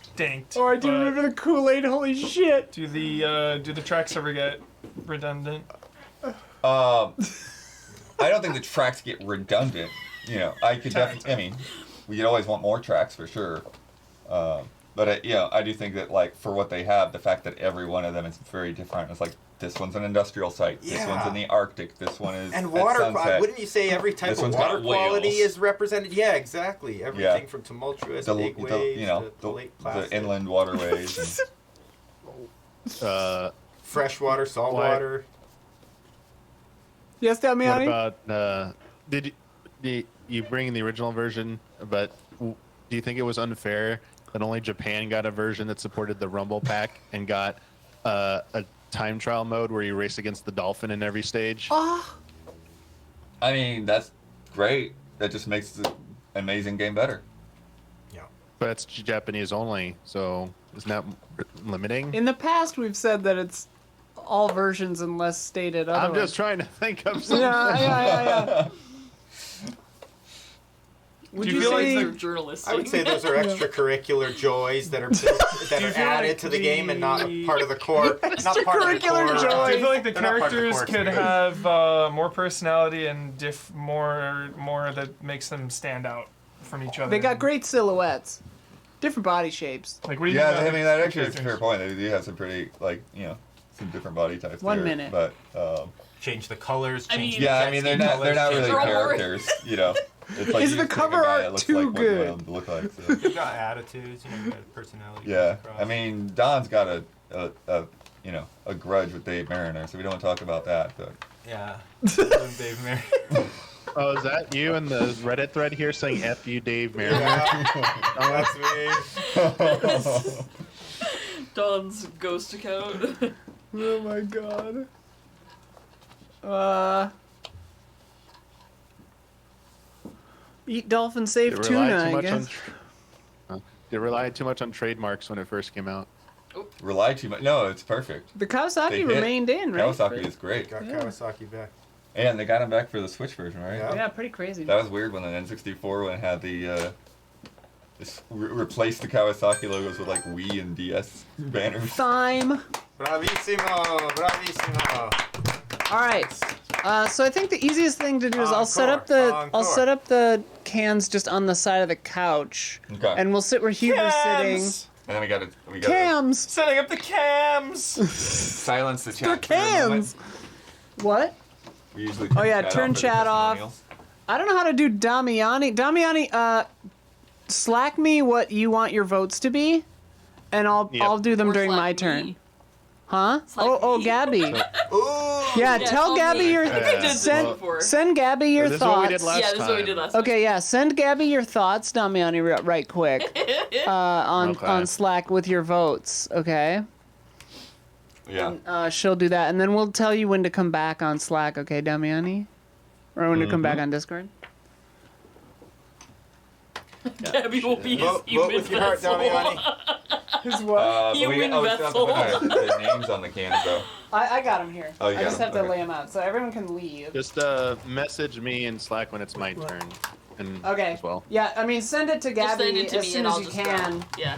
Oh, I do but remember the Kool-Aid. Holy shit. Do the tracks ever get redundant? I don't think the tracks get redundant. You know, I could definitely. I mean, we'd always want more tracks for sure. But I do think that, like, for what they have, the fact that every one of them is very different. It's like, this one's an industrial site. This one's in the Arctic. This one is And at water, sunset. wouldn't you say every type This of one's water got quality whales. is represented? Yeah, exactly. Everything from tumultuous big waves to lake the placid. inland waterways. And, Freshwater, saltwater. Yes, What Damiani? about did you bring the original version? But do you think it was unfair that only Japan got a version that supported the Rumble Pack and got a time trial mode where you race against the dolphin in every stage. Oh, I mean, that's great. That just makes the amazing game better. Yeah. But it's Japanese only, so isn't that limiting? in the past, we've said that it's all versions unless stated otherwise. I'm just trying to think of something. Yeah. Would Do you you feel like say? They're journalists. I would say those are extracurricular joys that are that are feel added like to the game and not the- part of the core. Not part of the Extracurricular core. joys. Do you feel like the They're not part of the characters core could experience. have more personality and more that makes them stand out from each other? They got great silhouettes, different body shapes. Like, what do you Yeah, think about I mean, that actually is a characters? fair point. They do have some pretty, like, you know, some different body types. 1 there, minute. But, Change the colors. I Change mean- the yeah, I jet mean, ski they're not colors, really change Throw 'em away. characters, you know. It's like Is you the just pick a cover guy art that looks too like what you good? want him to look like. So. You've got attitudes, you know, you've got personality. Yeah, across. I mean, Don's got a you know, a grudge with Dave Mariner, so we don't want to talk about that. But Yeah. Dave Mary. Oh, is that you in the Reddit thread here saying "F you, Dave Mariner"? Yeah. That's me. Don's ghost account. Oh my god. Eat dolphin, save They tuna, relied too I much guess. they relied too much on trademarks when it first came out. rely too much. No, it's perfect. The They Kawasaki hit. remained in, right? Kawasaki is great, Got Yeah. Kawasaki back. and they got him back for the Switch version, right? Yeah. Yeah, pretty crazy. That was weird when the N64 one had the replaced the Kawasaki logos with like Wii and DS banners. Time. Bravissimo, bravissimo. All right. So I think the easiest thing to do is I'll set up Encore. the cans just on the side of the couch, Okay. and we'll sit where Huber's sitting. Cams! And then we got to Cams. Setting up the cams! silence the They're chat. for a moment. cans. What? We usually Oh, yeah, turn for the chat off. testimonials. I don't know how to do Damiani. Damiani, slack me what you want your votes to be, and I'll Yep. do them Or during slack my me. turn. Huh? Slack Oh, me. Gabby. Ooh. Yeah, Yeah, tell tell Gabby me. your I think I did this send before. send Gabby your This is what we thoughts. did last Yeah, this is what we time. did last time. Okay, yeah, send Gabby your thoughts, Damiani, right quick, on Okay. Slack with your votes. Okay, Yeah. she'll do that, and then we'll tell you when to come back on Slack. Okay, Damiani, or when to come back on Discord. Gabby will be his Vote human with your heart, vessel. Damiani. Who's what? But we Human we still have to vessel. put the names on the cans though. I got him here. Oh, you I got just 'em? have to Okay. lay them out so everyone can leave. Just message me in Slack when it's my turn, and Okay. as well. Yeah, I mean, send it to Just Gabby send it to as me soon and as I'll you just can. go. Yeah,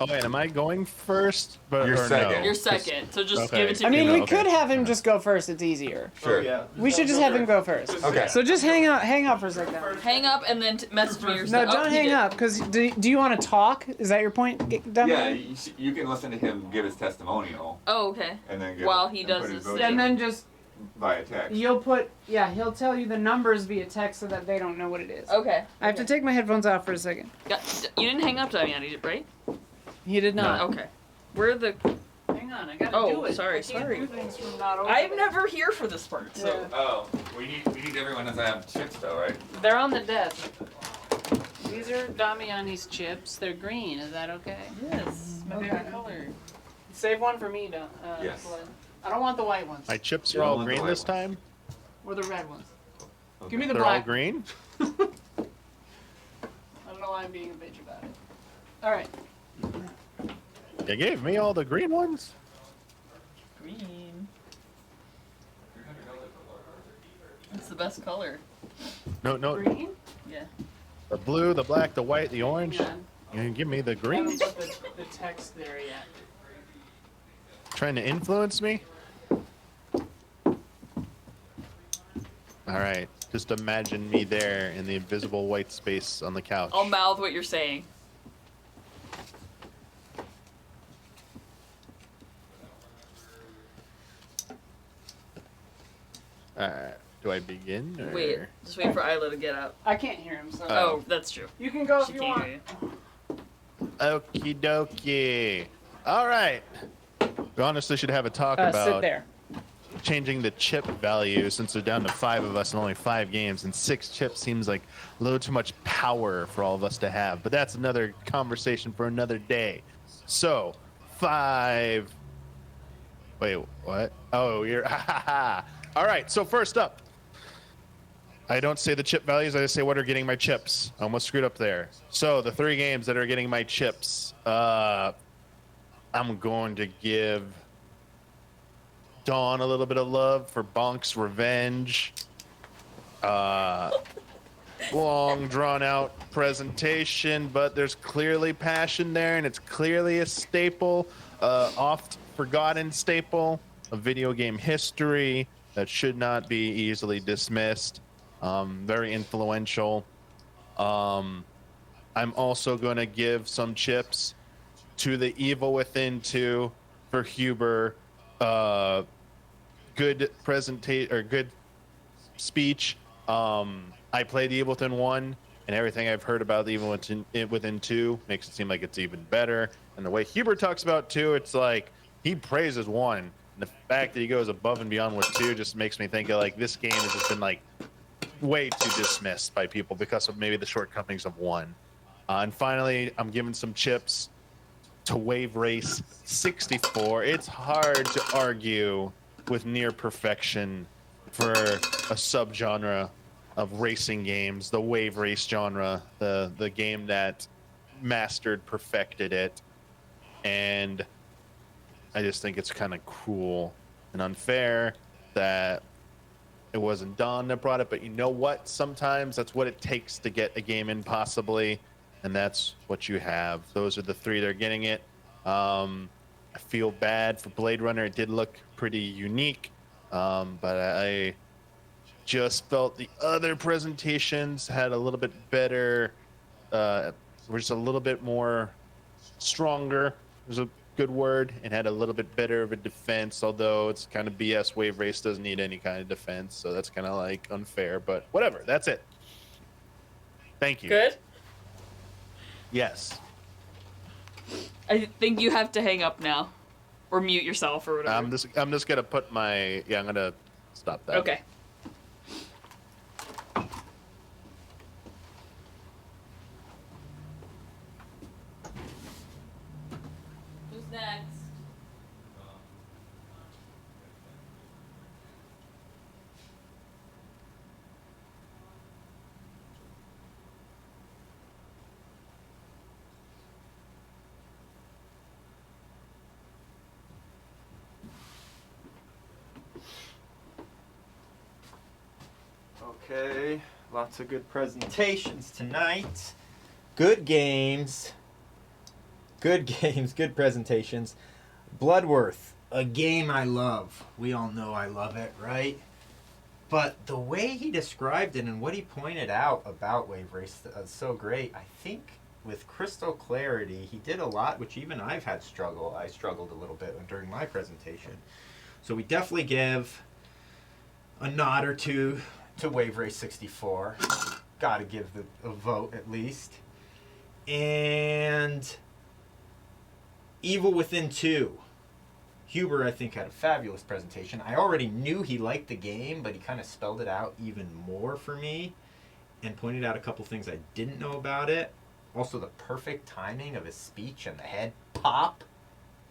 Oh wait, am I going first? But You're or second. No? you're second. So just Okay. give it to I me. mean, we Okay. could have him just go first. It's easier. Sure. We should just have him go first. Okay. So just hang out for a second. Hang up and then message me your No, stuff. don't Oh, he hang did. up, because do you want to talk? Is that your point, Dummy? Yeah, you can listen to him give his testimonial Oh, okay. and then give While he and does put his vote thing. And then just, via text. he'll tell you the numbers via text so that they don't know what it is. Okay. I have to take my headphones off for a second. You didn't hang up, Damiani, right? He did not. Okay. Where are the? Hang on, I gotta Oh, do it. sorry, I can't sorry. do things from not over I'm there. never here for this part, so. Yeah. Oh, we need everyone to have chips though, right? They're on the desk. These are Damiani's chips. They're green. Is that okay? Yes, my favorite color. Save one for me, Yes. Glenn. I don't want the white ones. My chips You are don't all want the green white this ones. time. Or the red ones. Okay. Give me the They're all black. green. I don't know why I'm being a bitch about it. All right. You gave me all the green ones. Green. It's the best color. No, Green? Yeah. the blue, the black, the white, the orange. Hang on. You can give me the I green. haven't put the text there yet. Trying to influence me. All right, just imagine me there in the invisible white space on the couch. I'll mouth what you're saying. Do I begin? Or? Wait, just wait for Isla to get up. I can't hear him, so. Oh, that's true. You can go She if you can't want. hear you. Okie dokie. All right. We honestly should have a talk about. Sit there. changing the chip value since they're down to 5 of us and only 5 games, and 6 chips seems like a little too much power for all of us to have. But that's another conversation for another day. So 5. Wait, what? Oh, you're. All right. So first up, I don't say the chip values. I just say what are getting my chips. I almost screwed up there. So the 3 games that are getting my chips. I'm going to give Dawn a little bit of love for Bonk's Revenge. Long, drawn-out presentation, but there's clearly passion there, and it's clearly a staple, oft forgotten staple of video game history that should not be easily dismissed. Very influential. I'm also going to give some chips to The Evil Within 2 for Huber. Good presentation or good speech. I played The Evil Within 1, and everything I've heard about The Evil Within 2 makes it seem like it's even better. And the way Huber talks about 2, it's like he praises 1. And the fact that he goes above and beyond with 2 just makes me think of like this game has just been like way too dismissed by people because of maybe the shortcomings of 1. And finally, I'm giving some chips to Wave Race 64. It's hard to argue with near perfection for a subgenre of racing games, the wave race genre, the game that mastered, perfected it. And I just think it's kind of cruel and unfair that it wasn't Don that brought it, but you know what? Sometimes that's what it takes to get a game in, possibly, and that's what you have. Those are the 3 that are getting it. I feel bad for Blade Runner. It did look pretty unique, but I just felt the other presentations had a little bit better, were just a little bit more stronger. There's a good word, and had a little bit better of a defense, although it's kind of BS. Wave Race doesn't need any kind of defense, so that's kind of like unfair, but whatever. That's it. Thank you. Good? Yes. I think you have to hang up now. Or mute yourself or whatever. I'm just gonna put my I'm gonna stop that. Okay. Who's next? Okay, lots of good presentations tonight. Good games. Good games, good presentations. Bloodworth, a game I love. We all know I love it, right? But the way he described it and what he pointed out about Wave Race is so great. I think with crystal clarity, he did a lot, which even I've had struggle. I struggled a little bit during my presentation. So we definitely give a nod or two to Wave Race 64. Gotta give a vote at least. And Evil Within 2. Huber, I think, had a fabulous presentation. I already knew he liked the game, but he kind of spelled it out even more for me and pointed out a couple things I didn't know about it. Also, the perfect timing of his speech and the head pop.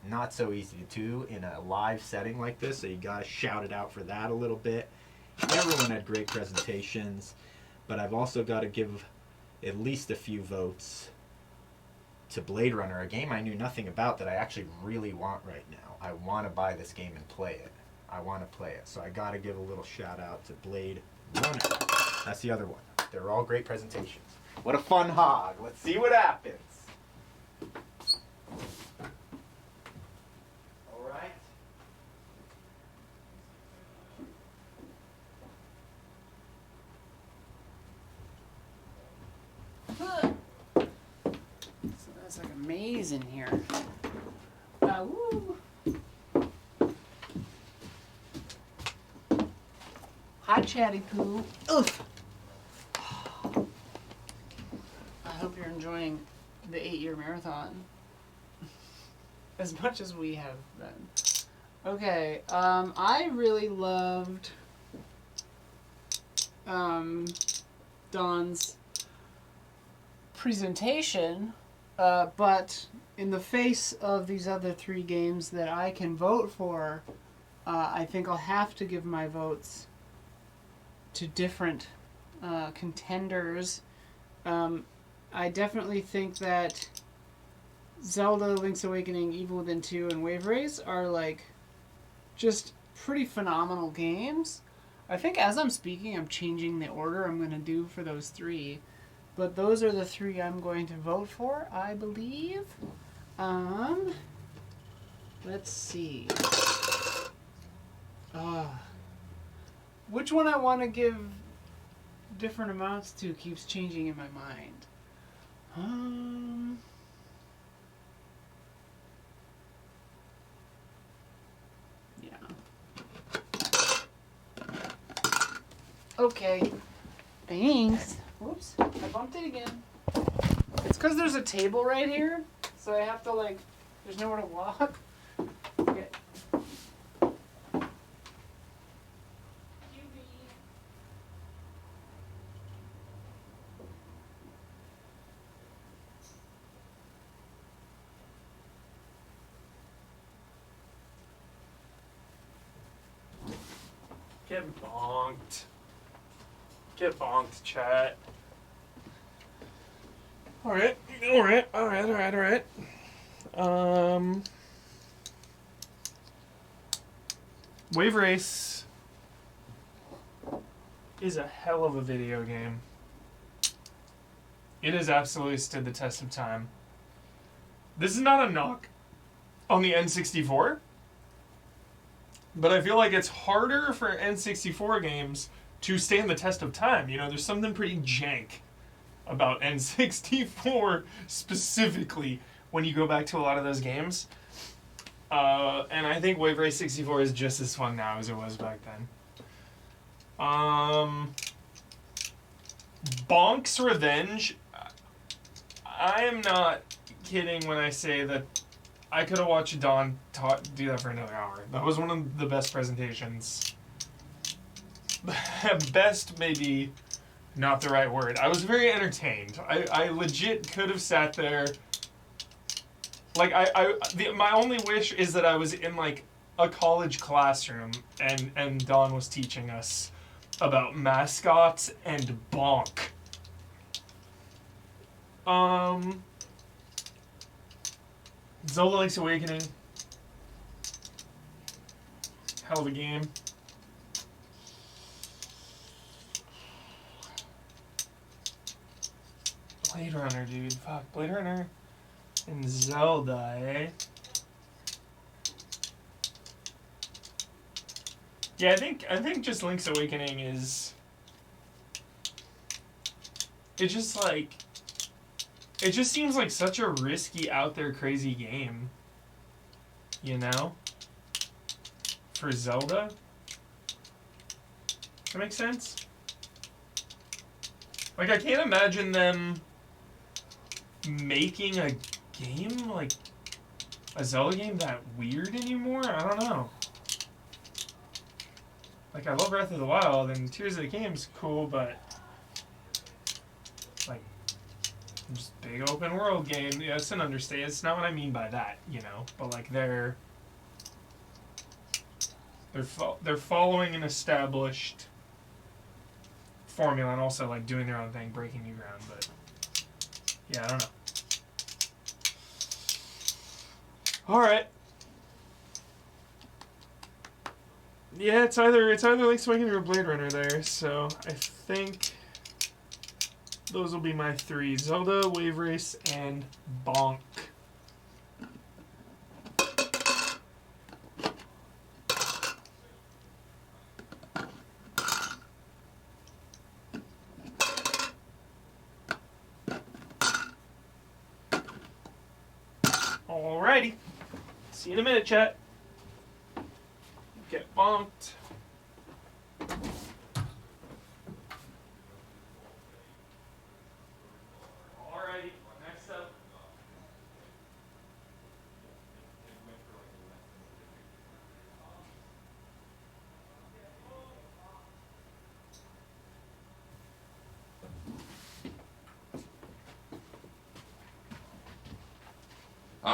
Not so easy to do in a live setting like this, so you gotta shout it out for that a little bit. Everyone had great presentations, but I've also got to give at least a few votes to Blade Runner, a game I knew nothing about that I actually really want right now. I want to buy this game and play it. I want to play it. So I got to give a little shout out to Blade Runner. That's the other one. They're all great presentations. What a fun hog. Let's see what happens. All right. So that's like a maze in here. Woo. Hi, Chatty Poo. Ugh. I hope you're enjoying the 8-year marathon as much as we have been. Okay, I really loved Don's presentation, but in the face of these other 3 games that I can vote for, I think I'll have to give my votes to different contenders. I definitely think that Zelda, Link's Awakening, Evil Within 2, and Wave Race are like just pretty phenomenal games. I think as I'm speaking, I'm changing the order I'm going to do for those 3. But those are the 3 I'm going to vote for, I believe. Let's see. Which one I want to give different amounts to keeps changing in my mind. Yeah. Okay. Thanks. Whoops. I bumped it again. It's because there's a table right here, so I have to, like, there's nowhere to walk. Okay. Get bonked. Get bonked, chat. Alright. Wave Race is a hell of a video game. It has absolutely stood the test of time. This is not a knock on the N64, but I feel like it's harder for N64 games to stand the test of time. You know, there's something pretty jank about N64 specifically when you go back to a lot of those games. And I think Wave Race 64 is just as fun now as it was back then. Bonk's Revenge. I am not kidding when I say that I could have watched Don do that for another hour. That was one of the best presentations. Best, maybe not the right word. I was very entertained. I legit could have sat there. Like, my only wish is that I was in, like, a college classroom and Don was teaching us about mascots and bonk. Zelda Link's Awakening. Hell of a game. Blade Runner, dude. Fuck, Blade Runner and Zelda, eh? Yeah, I think just Link's Awakening is... It just, like... It just seems like such a risky, out there, crazy game. You know? For Zelda? That makes sense? Like, I can't imagine them making a game, like, a Zelda game that weird anymore? I don't know. Like, I love Breath of the Wild, and Tears of the Kingdom's cool, but... Like, just big open world game. Yeah, it's an understatement. It's not what I mean by that, you know? But, like, they're following an established formula and also, like, doing their own thing, breaking new ground, but... Yeah, I don't know. Alright. Yeah, it's either Link's Awakening or Blade Runner there, so I think those will be my 3. Zelda, Wave Race, and Bonk. Alrighty. See you in a minute, chat. Get bonked. Alrighty, next up.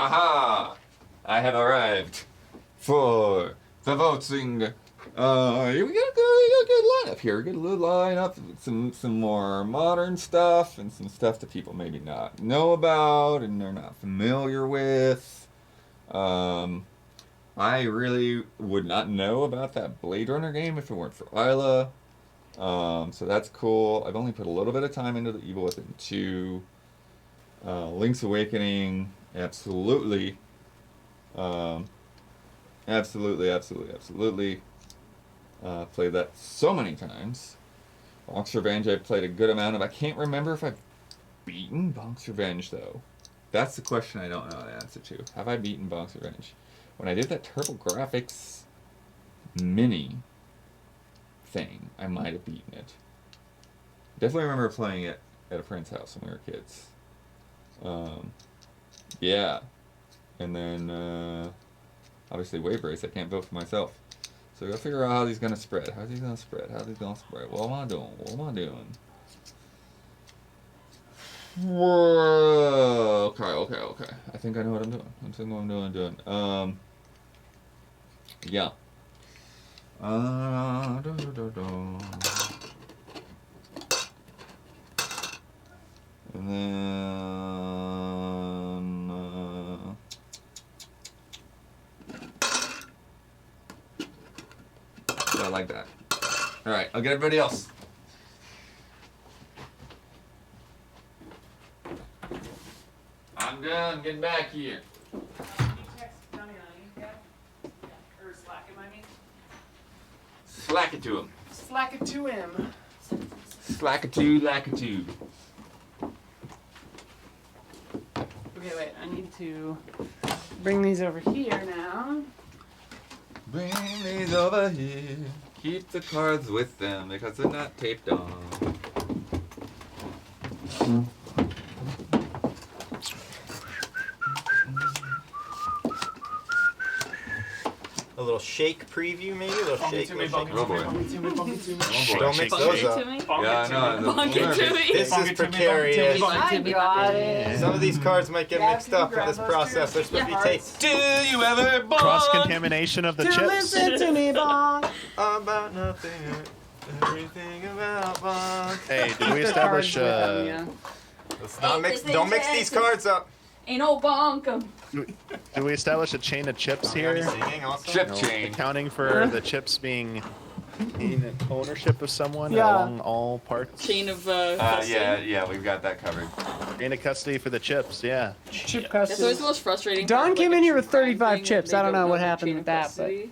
Aha! I have arrived for the voting. We got a good lineup here. We got a good lineup with some more modern stuff and some stuff that people maybe not know about and they're not familiar with. I really would not know about that Blade Runner game if it weren't for Isla. So that's cool. I've only put a little bit of time into the Evil Within 2. Link's Awakening, absolutely. Absolutely. Played that so many times. Bonk's Revenge I've played a good amount of. I can't remember if I've beaten Bonk's Revenge, though. That's the question I don't know the answer to. Have I beaten Bonk's Revenge? When I did that TurboGrafx mini thing, I might have beaten it. Definitely remember playing it at a friend's house when we were kids. Yeah. And then, obviously Wave Race, I can't vote for myself. So I gotta figure out how he's gonna spread. What am I doing? Whoa. Okay. I think I know what I'm doing. Yeah. And then, I like that. All right, I'll get everybody else. I'm done. Get back here. Slack it to him. Slack it to him. Slack-a-too. Okay, wait. I need to bring these over here now. Bring these over here. Keep the cards with them because they're not taped on. A little shake preview, maybe? A little shake. Oh boy. Don't mix Bonk those it up. to me. Yeah, I know. Bonk it to me. This is precarious. I got it. Some of these cards might get Yeah, mixed can you up in grab this those process. two? They're supposed to be Yeah. taped. Do you ever bond? Cross-contamination of the To chips. listen to me, Bonk. About nothing, everything about Bond. Hey, did we The establish cards with them, Let's not mix. Don't mix these cards up. Ain't no bonk 'em. do we establish a chain of chips Are you here? singing also? Chip No, chain. accounting for the chips being in ownership of someone Yeah. along all parts. Chain of Yeah, we've got that covered. Chain of custody for the chips, yeah. Chip That's always custody. the most frustrating. Don part of, came like, in a here true with 35 crime thing, chips. they I don't know what the happened chain with of that, custody.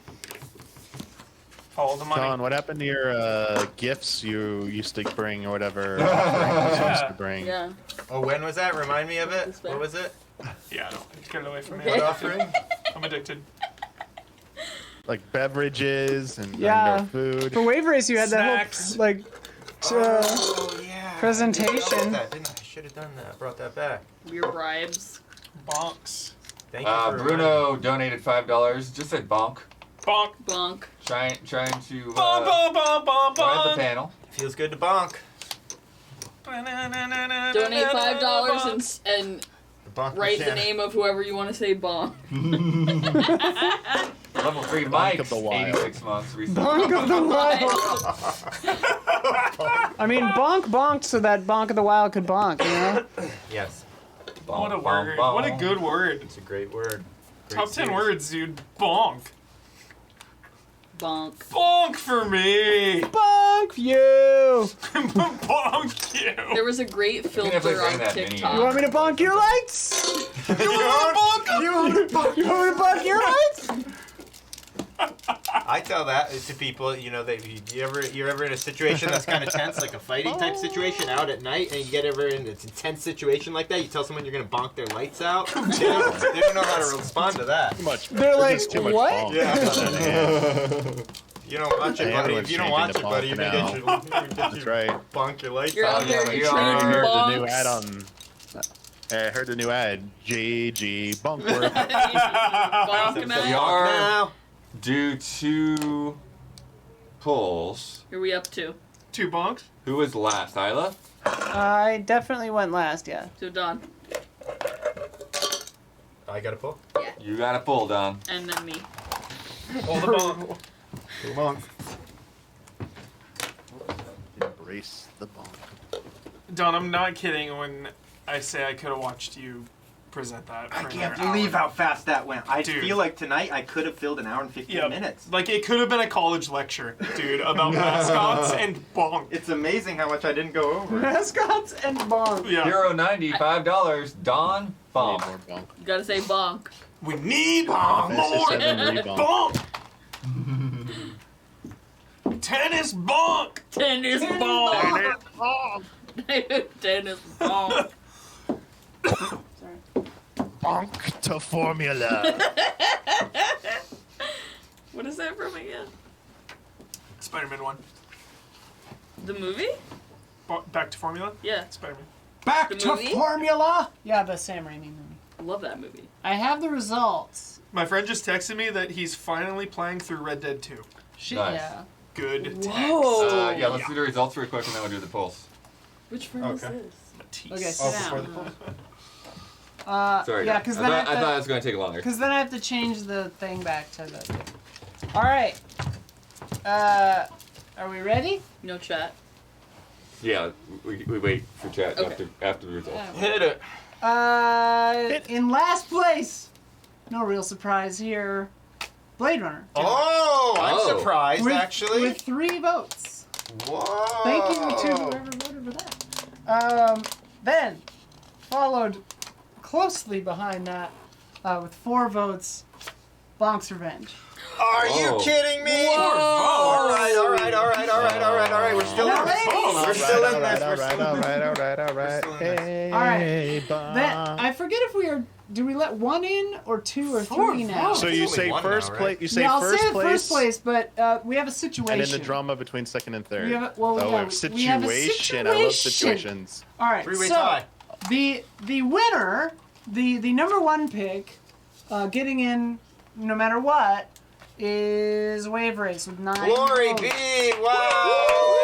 Follow the money. Don, what happened to your gifts you used to bring or whatever? offerings you used to bring? Yeah. Oh, when was that? Remind me of it. This back. What was it? Yeah, don't get it away from me. Okay. What offering? I'm addicted. Like beverages and Yeah. and food. For Wave Race, you had Snacks. that whole, like, Oh yeah. presentation. I didn't I should have done that. Brought that back. Weird bribes. Bonks. Thank you for Bruno donated $5. Just said bonk. Bonk. Bonk. Trying to Bonk, bonk, bonk, bonk, join the bonk. panel. reminding- Feels good to bonk. Donate $5 and The bonk write the machine. name of whoever you want to say bonk. Level 3 Bonk Mike's of the wild. 86 months recently. Bonk of the Wild. I mean, bonk bonked so that Bonk of the Wild could bonk, you know? Yes, What a Bonk, word. bonk, What a bonk. good word. it's a great word. Great Top 10 series. words, dude. Bonk. Bonk. Bonk for me. Bonk you! Bonk you. There was a great definitely filter bring on that mini. TikTok. You want me to bonk your lights? You want bonk? You want me to bonk your lights? I tell that to people, you know, that you're ever in a situation that's kind of tense, like a fighting type situation out at night, and you get ever in an intense situation like that, you tell someone you're gonna bonk their lights out. They don't know how to respond to that. Too much. They're like, just too much what? bonk. Yeah. Yeah. You don't watch it, buddy. If you don't watch it, buddy, you're gonna get your, That's right. bonk your lights You're out. out there, yeah, you're we I are. trading heard the bonks. new ad on. I heard the new ad. JG Bunkworth. Bonk We now. are Now, due to polls. Who are we up to? 2 bonks. Who was last? Isla? I definitely went last, yeah. To Don. I gotta pull. You got to pull, Don. And then me. Hold the bonk. Come on. Embrace the bonk. Don, I'm not kidding when I say I could have watched you present that. I for can't another believe hour. how fast that went. I Dude. feel like tonight I could have filled an hour and 15 Yep. minutes. Like, it could have been a college lecture, dude, about mascots and bonk. It's amazing how much I didn't go over. Mascots and bonk. Yeah. $0.90, $5. Don, Need bomb. more bonk. You gotta say bonk. We need Confess more is 7 rebound. bonk. Tennis bonk. Tennis bonk. Tennis bonk. Bonk to formula. What is that from again? Spider-Man 1. The movie? Back to Formula? Yeah. Spider-Man. Back The to movie? formula. Yeah, the Sam Raimi movie. I love that movie. I have the results. My friend just texted me that he's finally playing through Red Dead 2. Shit, Nice. yeah. Good text. Whoa. Yeah, let's do the results real quick and then we'll do the polls. Which friend is Okay. this? Matisse. Okay, Oh, sit before down. the pull. Sorry, yeah, Don. because I then thought it was going to take longer. Because then I have to change the thing back to the. All right. Are we ready? No chat. Yeah, we wait for chat Okay. after the results. Hit it. In last place, no real surprise here, Blade Runner. Oh, I'm Oh. surprised with, actually. with 3 votes. Whoa. Thank you to whoever voted for that. Then, followed closely behind that with 4 votes, Bonk's Revenge. Are you Oh. kidding me? Whoa. All right. We're still in Now, this. ladies. We're still in this. All We're still in this. right. still in this. Hey, All right. bonk. Then I forget if we are. Do we let 1 in or 2 or 3 now? So It's you only say one first now, place. right? You say yeah, I'll first say it place. first place, but we have a situation. And then the drama between second and third. We have a- well, oh, yeah, we have we have a situation. I love situation. situations. All right, Three-way so tie. the winner, the number 1 pick, getting in no matter what, is Wave Race with 9 Glory votes. be! Wow!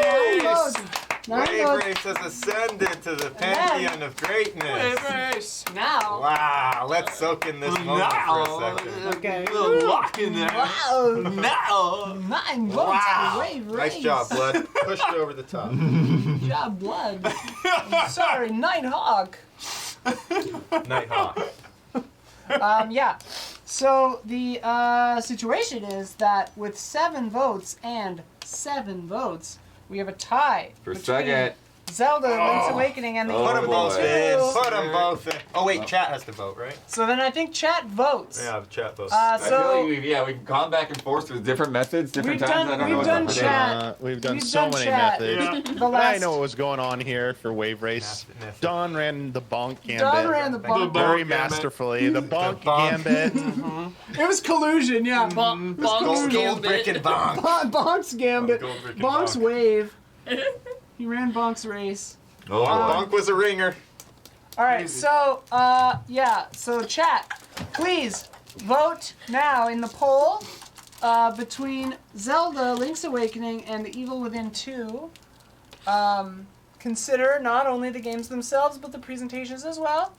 9 Wave votes. race! 9 Wave votes. race has ascended to the pantheon of greatness. Race. Now. Wow! Let's soak in this moment for a second. Okay. Little lock in there. Wow. Now. 9 votes Wow! for Wave Race. Nice job, Blood. Pushed over the top. Good job, Blood. Sorry, Nighthawk. Nighthawk. Yeah. So the situation is that with 7 votes and 7 votes, we have a tie For between second. Zelda: Link's Awakening and the Oh, Put them Evil both boy. in. Two. Put them both in. Oh wait, chat has to vote, right? So then I think chat votes. Yeah, the chat votes. I feel So like we've gone back and forth with different methods, different We've times. done- I don't we've know what's done up for chat. them. We've done We've so done many chat. methods. the I last know what was going on here for Wave Race. Nasty. Don ran the bonk gambit. Don ran the The bonk. very bonk gambit. masterfully. The bonk bonk. gambit. It was collusion, yeah. Bonk's Gold brick and Gambit. bonk. Bonk's gambit. Gold brick and Bonk's bonk. wave. He ran Bonk's race. Oh, boy. Bonk was a ringer. All right, Crazy. so yeah, so chat, please vote now in the poll between Zelda: Link's Awakening and The Evil Within 2. Consider not only the games themselves but the presentations as well.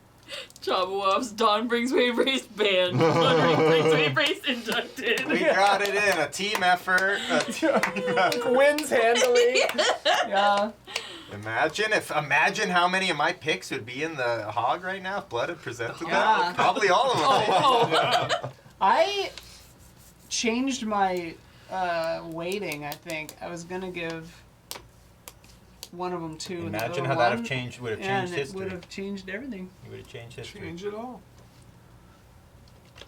Jabba Wops, Don brings Wave Race banned. Don brings Wave Race inducted. We got it in. A team effort. A team effort. Wins handily. Yeah. Imagine how many of my picks would be in the hog right now if Blood had presented Yeah. them. Probably all of them. Oh, I changed my weighting. I think I was gonna give one of them 2. and the Imagine other how that one. would have changed Yeah, and it history. would have changed everything. You would have changed history. Change it all.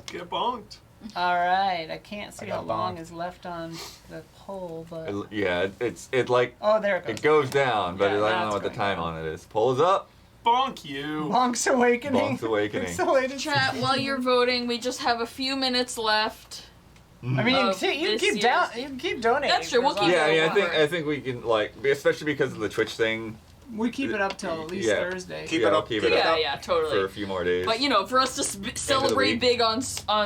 Get bonked. All right, I can't see I got how long bonked. is left on the poll, but Yeah, it like oh, there it goes. it goes down, but Yeah, I don't that's know what the going time down. on it is. Pulls up. Bonk you. Bonk's Awakening. Bonk's Awakening. It's the latest. Chat, while you're voting, we just have a few minutes left. I mean, you Of can, you can this keep year's- down. You can keep donating. That's true, for we'll as keep long Yeah, I as mean, you I want. think we can like, especially because of the Twitch thing. we keep it up till at least Yeah. Thursday. Keep Yeah, it we'll up. keep it Yeah, up yeah, for totally. a few more days. But you know, for us to celebrate week. big on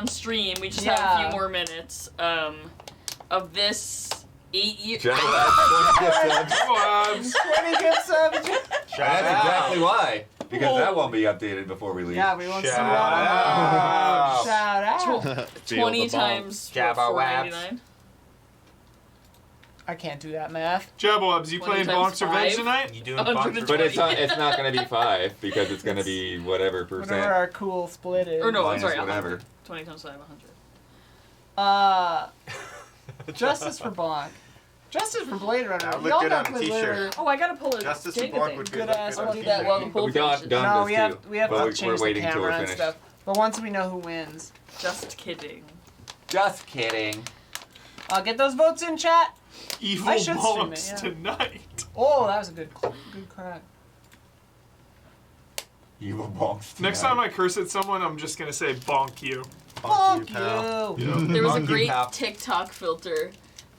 stream, we just have a Yeah. few more minutes of this 8 year. General has 20 gift subs. Come on. 20 gift subs. Shout That's out. exactly why. Because that won't be updated before we leave. Yeah, we won't see Shout that. out. Shout out. Feel 20 the bump. times Jabba wabs. $4.99. I can't do that math. Jabblebs, you 20 playing times Bonk's Revenge 5? tonight? You doing 120. But it's not going to be 5 because it's going to be whatever percent. Whatever our cool split is. Or no, I'm minus sorry, whatever. 100. 20 times 5, 100. Justice for Bonk. Justice for Blade Runner. That would look Y'all good got on a Blade t-shirt. Runner. Oh, I gotta pull a Justice Jenga and Bonk thing. would be Good good ass on I'll a do t-shirt. that while the poll We got finishes. done No, this we have but to we're change the waiting till camera we're and finished. stuff. But once we know who wins, Just kidding. Just kidding. get those votes in, chat. Evil I should stream Bonks it, yeah. tonight. Oh, that was a good crack. Evil bonks. Next time I curse at someone, I'm just gonna say bonk you. Fuck pal. you. There was a Monkey great pal. TikTok filter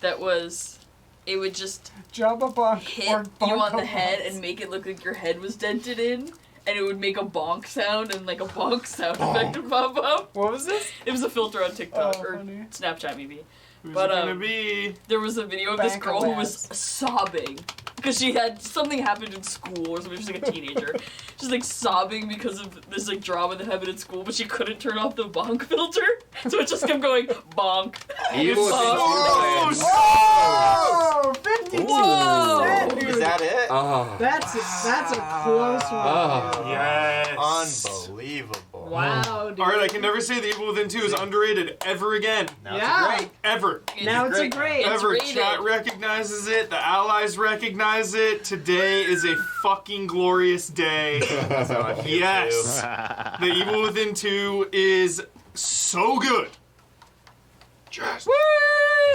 that was, it would just Jabba Bonk hit or you on the Bonko head Bonks. and make it look like your head was dented in, and it would make a bonk sound, and like a bonk sound effect would pop up. What was this? It was a filter on TikTok, Oh, or funny. Snapchat maybe. Who's But, it gonna um, be? There was a video of this Bank girl who was awareness. sobbing because she had something happened in school or something. She's like a teenager. She's like sobbing because of this like drama that happened in school, but she couldn't turn off the bonk filter, so it just kept going bonk. Evil Oh, bonks. Oh, 52%, Whoa! dude. Is that it? Oh. That's a close one. Oh. Yes. Unbelievable. Wow, dude. Alright, I can never say The Evil Within 2 is underrated ever again. Now Yeah. it's great. Ever. Now it's a great. great. It's Ever. rated. Chat recognizes it. The allies recognize it. Today is a fucking glorious day. That's how I feel Yes. The Evil Within 2 is so good. Just. Woo!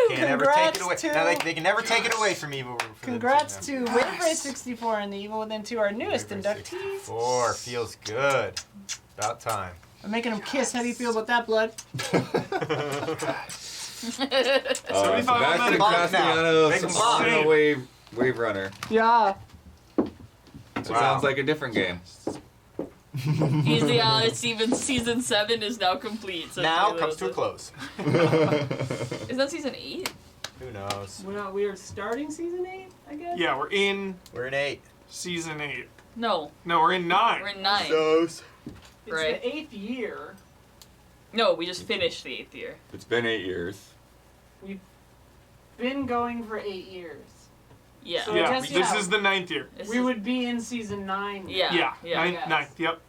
Can't ever take it Congrats away. to Now they can never take it away from Evil Within 2. congrats to Wave 64 and the Evil Within 2, our newest inductees. 4 feels good. About time. I'm making them kiss. How do you feel about that, blood? Sebastian automatic bonk now. Castellanos, Make 'em bonk. Mono Wave Runner. Yeah. It sounds like a different game. Easy Steven season 7 is now complete. So Now it's comes to a close. Is that season 8? Who knows? We are starting season 8, I guess? Yeah, we're in We're in 8. season 8. No, No, we're in 9. we're in 9. Those. It's Right. the 8th year. No, we just finished the 8th year. It's been 8 years. Been going for 8 years. Yeah. So I Yeah, guess, this yeah. is the 9th year. This We is- would be in season 9. Yeah. Yeah, Yeah. Yes. ninth. Yep.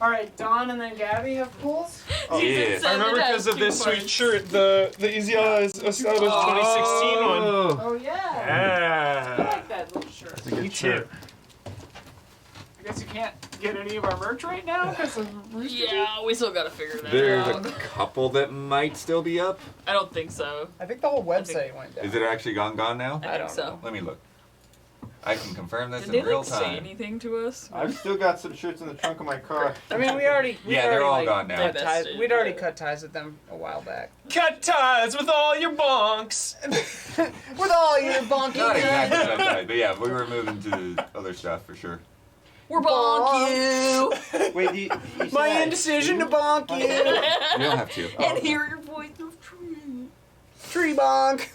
Alright, Dawn and then Gabby have pools? Oh, Season yeah. I 7 remember has because of 2 this sweet parts. shirt, the Isla is a 2016 one. Oh, yeah. I Yeah. like that little shirt. Me too. I guess you can't get any of our merch right now because of Rooster Teeth? Yeah, we still gotta figure that There's out. a couple that might still be up. I don't think so. I think the whole I website went down. Is it actually gone now? I think don't so. know. Let me look. I can confirm this Did in they real like say time. anything to us? I've still got some shirts in the trunk of my car. I mean, we'd already all gone now. cut ties. Invested, We'd already but- cut ties with them a while back. Cut ties with all your bonks. With all your bonking Not exactly heads. that side, but yeah, we were moving to other stuff for sure. We're bonk you! Wait, you My said- indecision to bonk you. You don't have to. And hear your voice of tree. Tree bonk.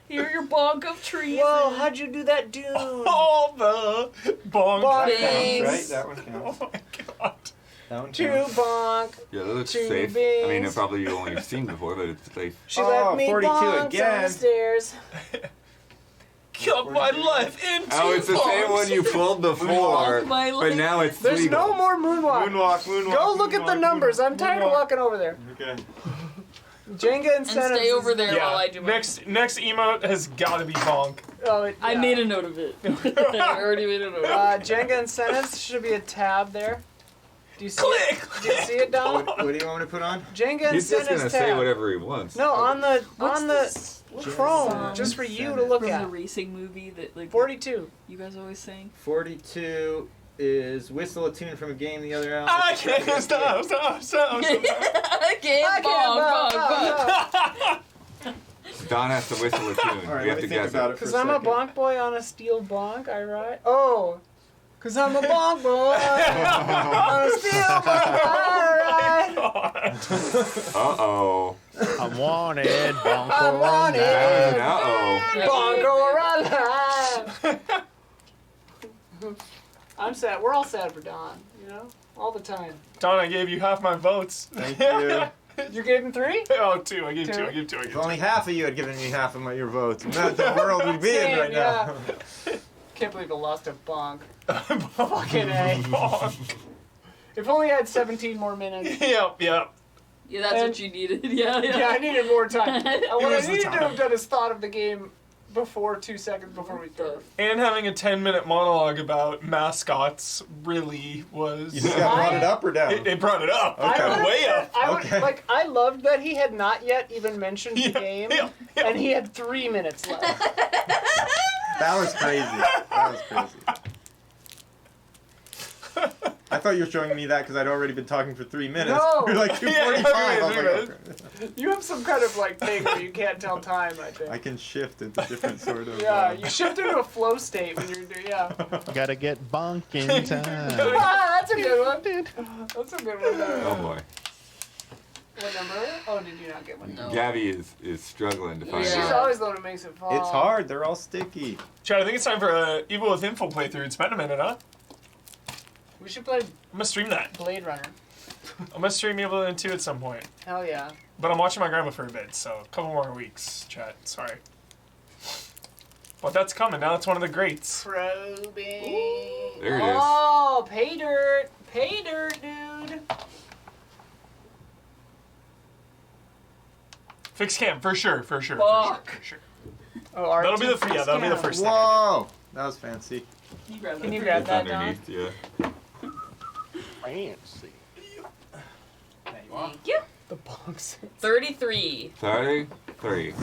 Hear your bonk of trees. Whoa, how'd you do that, dude? All the bonk. Bonk. Thanks. Right? That one counts. Oh my god. That one Two counts. bonk. Yeah, that looks Two safe. I mean, beans. it probably you only have seen before, but it's safe. She Oh, let me 42 bonk on again. the stairs. Cut my life into Oh, it's the same one you pulled before, Bonk my but leg. now it's There's three. no more moonwalk. Moonwalk. Go look at the numbers. I'm tired of walking over there. Okay. Jenga And incentives. stay over there Yeah. while I do my. Next emote has got to be bonk. Oh, it, I yeah. made a note of it. I already made a note. Jenga incentives should be a tab there. Do you see Click. it? Do you see it, Don? What do you want me to put on? Jenga He's just incentives gonna tab. say whatever he wants. No, on the What's on this? the Chrome, just for you to look From the at. racing movie that like 42. you guys always saying. 42 is whistle a tune from a game the other hour. I can't stop. Okay, I can't. Don has to whistle a tune. All right, we let have to me think guess about it. it for a Cause I'm a second. bonk boy on a steel bonk, I ride. Oh, cause I'm a bonk boy on a steel bonk, I ride. Uh-oh. I'm wanted. Bonk I'm around wanted. that. Uh-oh. Bongo around. I'm sad. We're all sad for Don, you know? All the time. Don, I gave you half my votes. Thank you. You gave him 3? Oh, 2. I gave 2. Two? I gave 2. I If gave only 2. half of you had given me half of your votes. Not the world we'd be in Same, right now. Can't believe I lost a bonk. Fucking A. If only I had 17 more minutes. Yep. Yeah, that's And- what you needed. Yeah. Yeah, I needed more time. What I was the needed to time. have done is thought of the game before 2 seconds before we started. And having a 10-minute monologue about mascots really was. You just got brought it up or down? It brought it up. Okay. I would've Way said- up. I would, Okay. like, I loved that he had not yet even mentioned the Yeah, game, yeah, yeah. and he had 3 minutes left. That was crazy. That was crazy. I thought you were showing me that because I'd already been talking for 3 minutes. No. You're like 2:45. I was like, okay. You have some kind of like thing where you can't tell time, I think. I can shift into different sort of. Yeah, you shift into a flow state when you're doing. Yeah. Gotta get bonk in time. Ah, that's a good one, dude. That's a good one. Oh boy. What number? Oh, did you not get one? No. Gabby is struggling to find Yeah. She's it. always the one who makes it fall. It's hard. They're all sticky. Chad, I think it's time for a Evil Within full playthrough. It's been a minute, huh? We should play I'm gonna stream that. Blade Runner. I'm gonna stream Evil Within 2 at some point. Hell yeah. But I'm watching my grandma for a bit, so a couple more weeks, Chad. Sorry. But that's coming. Now it's one of the greats. Probing. There it is. Oh, pay dirt. Pay dirt, dude. Fix cam, for sure, for sure. Fuck. For sure. Oh, R2 That'll be the fix that'll be the cam. first thing. Whoa, that was fancy. Can you grab that? Can you for grab It's that, Don? underneath, yeah. Fancy. Thank you. The box. 33. 33.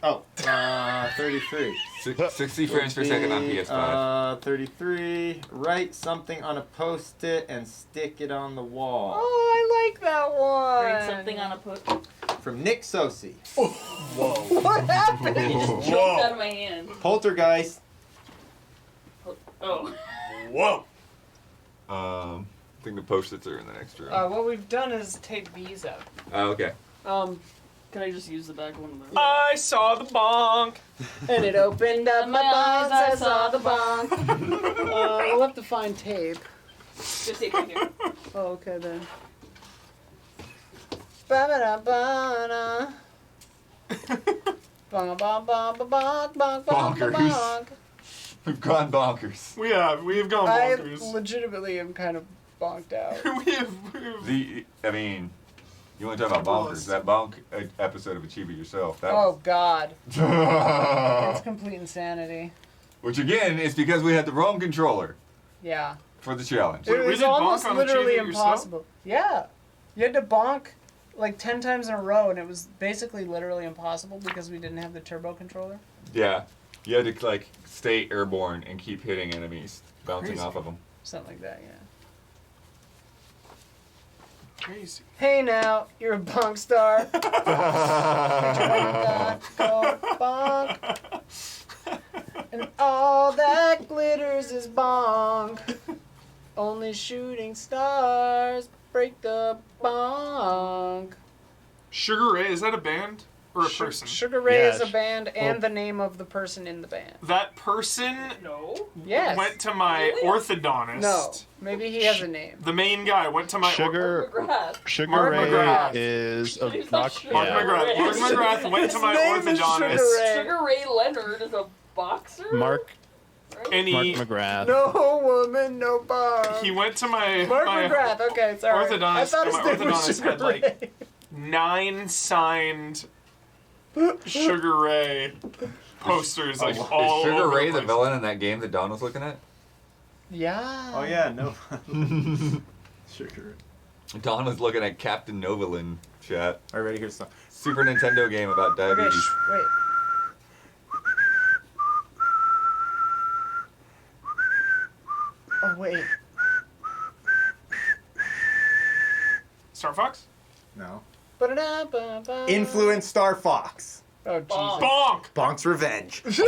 Oh, 33. 60 frames per second on PS5. 33. Write something on a post-it and stick it on the wall. Oh, I like that one. Write something on a put. From Nick Sosi. Whoa. What happened? It just jumped Whoa. out of my hand. Poltergeist. Oh. Whoa. I think the post-its are in the next room. What we've done is take these out. Oh, okay. Can I just use the back one? I saw the bonk. And it opened up my My bonks, eyes, I saw the bonk. We'll have to find tape. Just take it here. Oh, okay then. Ba-ba-da-ba-da. Bonk. Bonkers. We've gone bonkers. We have gone I bonkers. legitimately am kind of bonked out. we have I mean, you want to talk about bonkers? That bonk episode of Achieve It Yourself. That Oh God, it's was, complete insanity. which again is because we had the wrong controller Yeah, for the challenge. Wait, it we was did bonk almost on literally Achieve It Yourself? impossible. Yeah, you had to bonk like 10 times in a row, and it was basically literally impossible because we didn't have the turbo controller. Yeah, you had to like stay airborne and keep hitting enemies, bouncing Crazy. off of them. Something like that, yeah. crazy. Hey now, you're a bonk star. Go bonk. And all that glitters is bonk. Only shooting stars break the bonk. Sugar Ray, is that a band or a person? Sugar Ray is a Yes. band and the name of the person in the band. That person No. Yes. went to my orthodontist. No. Maybe he has a name. The main guy went to my Sugar McGrath. Mark Ray McGrath. is a He's rock. not Sugar Mark Yeah. McGrath. Mark McGrath went to His my name is orthodontist. Sugar Ray. Sugar Ray Leonard is a boxer. Mark Right? And he McGrath. No woman, no bonk. he went to my Mark my McGrath. Okay, sorry. orthodontist- I thought his my name was orthodontist Sugar had, like, Ray. 9 signed Sugar Ray posters like all Is Sugar over Ray the the place. villain in that game that Don was looking at? Yeah. Oh yeah, no. Sugar. Don was looking at Captain Novalin chat. All right, ready? Here's some. Super Nintendo game about Okay, diabetes. wait. Oh wait. Star Fox? No. Ba-da-da-ba-ba. Influence Star Fox. Oh Jesus. Bonk! Bonk's Revenge. Revenge!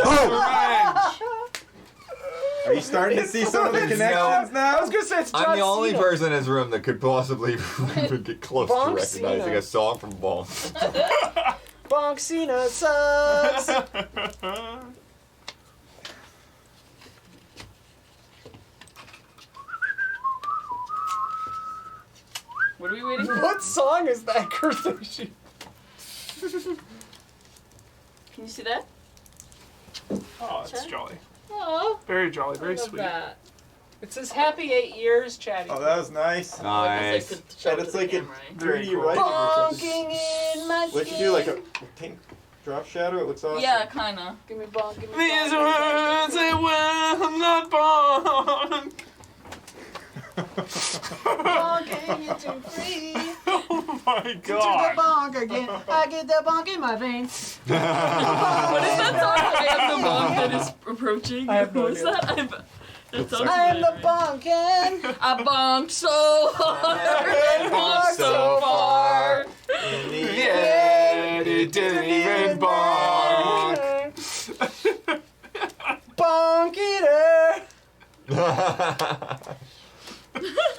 Are you starting to see some of the It's- connections I now? was gonna say it's John I'm the only Cena. person in this room that could possibly even get close to Bonk recognizing Cena. a song from Bonk. Bonk Cena sucks. are we waiting for? What song is that, Kurtoshi? Can you see that? Oh, it's Chat? jolly. Oh, Very jolly, I very love sweet. that. It says happy 8 years, Chatty. Oh, that was nice. Nice. Like to show And it it's to the like a camera, right? 3D Very cool. writing or something. Bonking in my What if you do like a pink drop shadow? It looks awesome. Yeah, kinda. Give me bonk, give me These bonk. words they will not born. Bonking into free. Oh my To the god. bonk again. I get the bonk in my veins. What is that song? I am the bonk that is approaching. I have no What is idea. that? That sounds I am the familiar. bonkin. I bonked so hard and bonked so far. In the Yeah, it didn't even bonk. Bonk eater.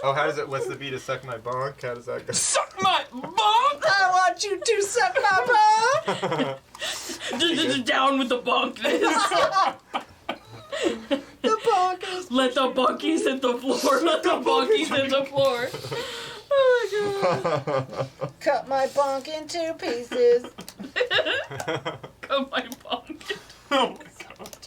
Oh, how does it? What's the beat of "Suck My Bonk"? How does that go? Suck my bonk. I want you to suck my bonk. Down with the bonkness. The bonk is. Let the bonkies hit the floor. Let the bonkies hit the floor. Oh my god. Cut my bonk into pieces. Cut my bonk. Oh my god.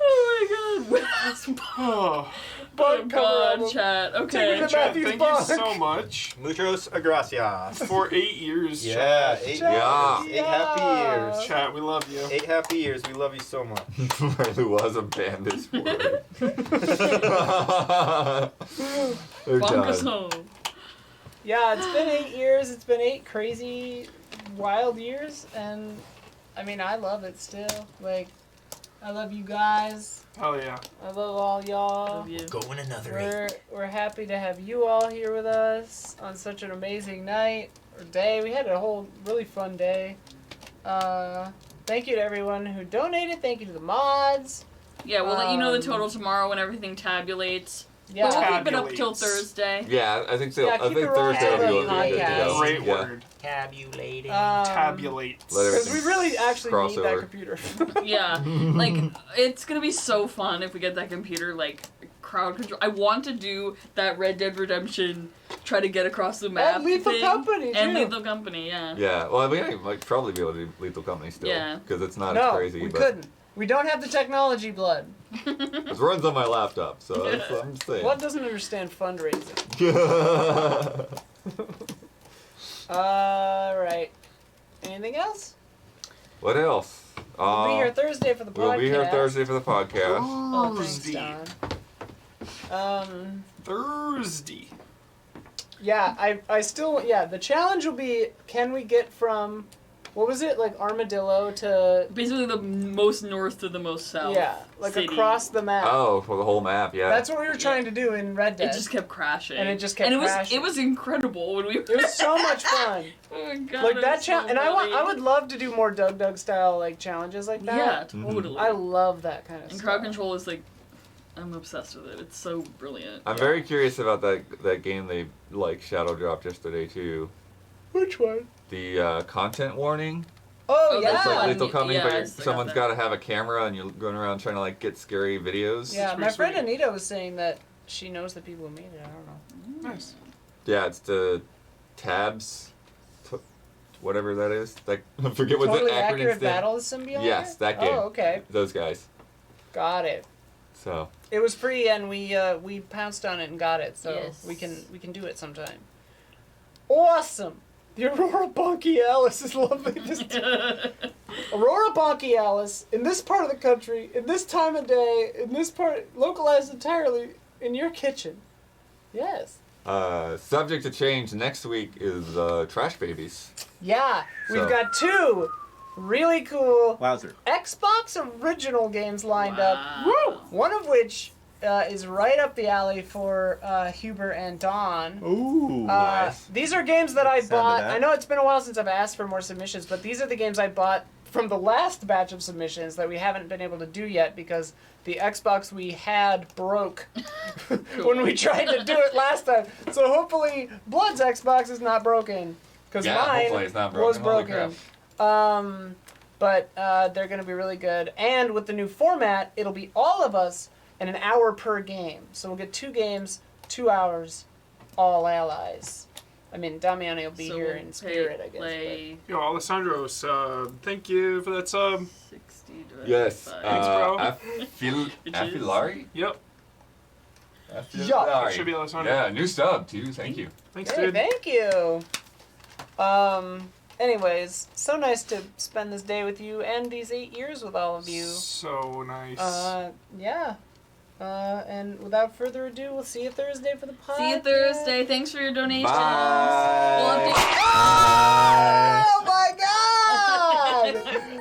Oh my god. Oh, Oh Bonk cover god, album. chat. Okay. Take it to Chad, Matthew's thank you bonk. so much Muchos gracias. for 8 years, Yeah, Chad. 8 Yeah. years. 8 happy years. Chat, we love you. 8 happy years. We love you so much. Really was a bandage word. They're Bonk us done. home. Yeah, it's been 8 years. It's been 8 crazy, wild years, and I mean, I love it still. Like, I love you guys. Hell yeah. I love all y'all. Love you. Going another 8. We're happy to have you all here with us on such an amazing night or day. We had a whole really fun day. Thank you to everyone who donated. Thank you to the mods. Yeah, we'll let you know the total tomorrow when everything tabulates. Yeah, But we'll keep it up till Tabulates. Thursday. Yeah, I think so. Yeah, I keep think it rolling Thursday will be till able to the be good to podcast. go. Great Yeah. word. Tabulating. Tabulate. Let because we everything really actually need that crossover. computer. Yeah, like it's gonna be so fun if we get that computer like crowd control. I want to do that Red Dead Redemption, try to get across the map. Lethal thing. Company, And too. Lethal Company, yeah. Yeah, well, we might probably be able to do Lethal Company still. Yeah. Because it's not No, as crazy. we but couldn't. We don't have the technology blood. It runs on my laptop, so that's what I'm saying. Blood doesn't understand fundraising. Alright. Anything else? What else? We'll be here Thursday for the podcast. We'll be here Thursday for the podcast. Oh, thanks, Thursday. Don. Thursday. Yeah, I still, the challenge will be, can we get from, what was it, like Armadillo to, Basically the most north to the most south. yeah, like city. across the map. Oh, for the whole map, yeah. That's what we were trying to do in Red Dead. It just kept crashing. And it just kept and crashing. it was incredible when we It was so much fun. Oh my god. Like it that was challenge, so and funny. I would love to do more Doug style like challenges like that. Yeah, Mm-hmm. totally. I love that kind of And stuff. crowd control is like, I'm obsessed with it. It's so brilliant. I'm very curious about that game they shadow dropped yesterday too. Which one? The content warning. Oh, Oh, yeah. It's like one, Lethal Company, yeah, but I got someone's that. got to have a camera and you're going around trying to get scary videos. Yeah, It's my pretty friend sweet. Anita was saying that she knows the people who made it. I don't know. Nice. Yeah, it's the tabs, whatever that is. Like I forget what Totally the acronym Accurate stand. Battle Simulator? Yes, that game. Oh, okay. Those guys. Got it. So It was free and we pounced on it and got it, so Yes. we can do it sometime. Awesome! The Aurora Bonkialis is lovely. Aurora Bonkialis, in this part of the country, in this time of day, in this part, localized entirely in your kitchen. Yes. subject to change next week is Trash Babies. Yeah, we've So- got 2 really cool Wowzer. Xbox original games lined Wow. up. Woo! One of which is right up the alley for Huber and Dawn. Ooh. Nice. These are games that I Sound of bought. that. I know it's been a while since I've asked for more submissions, but these are the games I bought from the last batch of submissions that we haven't been able to do yet because the Xbox we had broke when we tried to do it last time. So hopefully Blood's Xbox is not broken because Yeah, mine hopefully it's not was broken. Holy broken. crap. But they're going to be really good. And with the new format, it'll be all of us and an hour per game. So we'll get 2 games, 2 hours, all allies. I mean, Damiani will be So here we'll in spirit, I guess. play Yo, Alessandro, thank you for that sub. 60 divided Yes. by Thanks, bro. Afilari? Yep. Yeah. It should be Alessandro. Yeah, new sub too. Thank you. Thanks, Hey, dude. thank you. Anyways, so nice to spend this day with you and these 8 years with all of you. So nice. Yeah. And without further ado, we'll see you Thursday for the podcast. See you Thursday. Thanks for your donations. Bye. We'll update- Oh my god!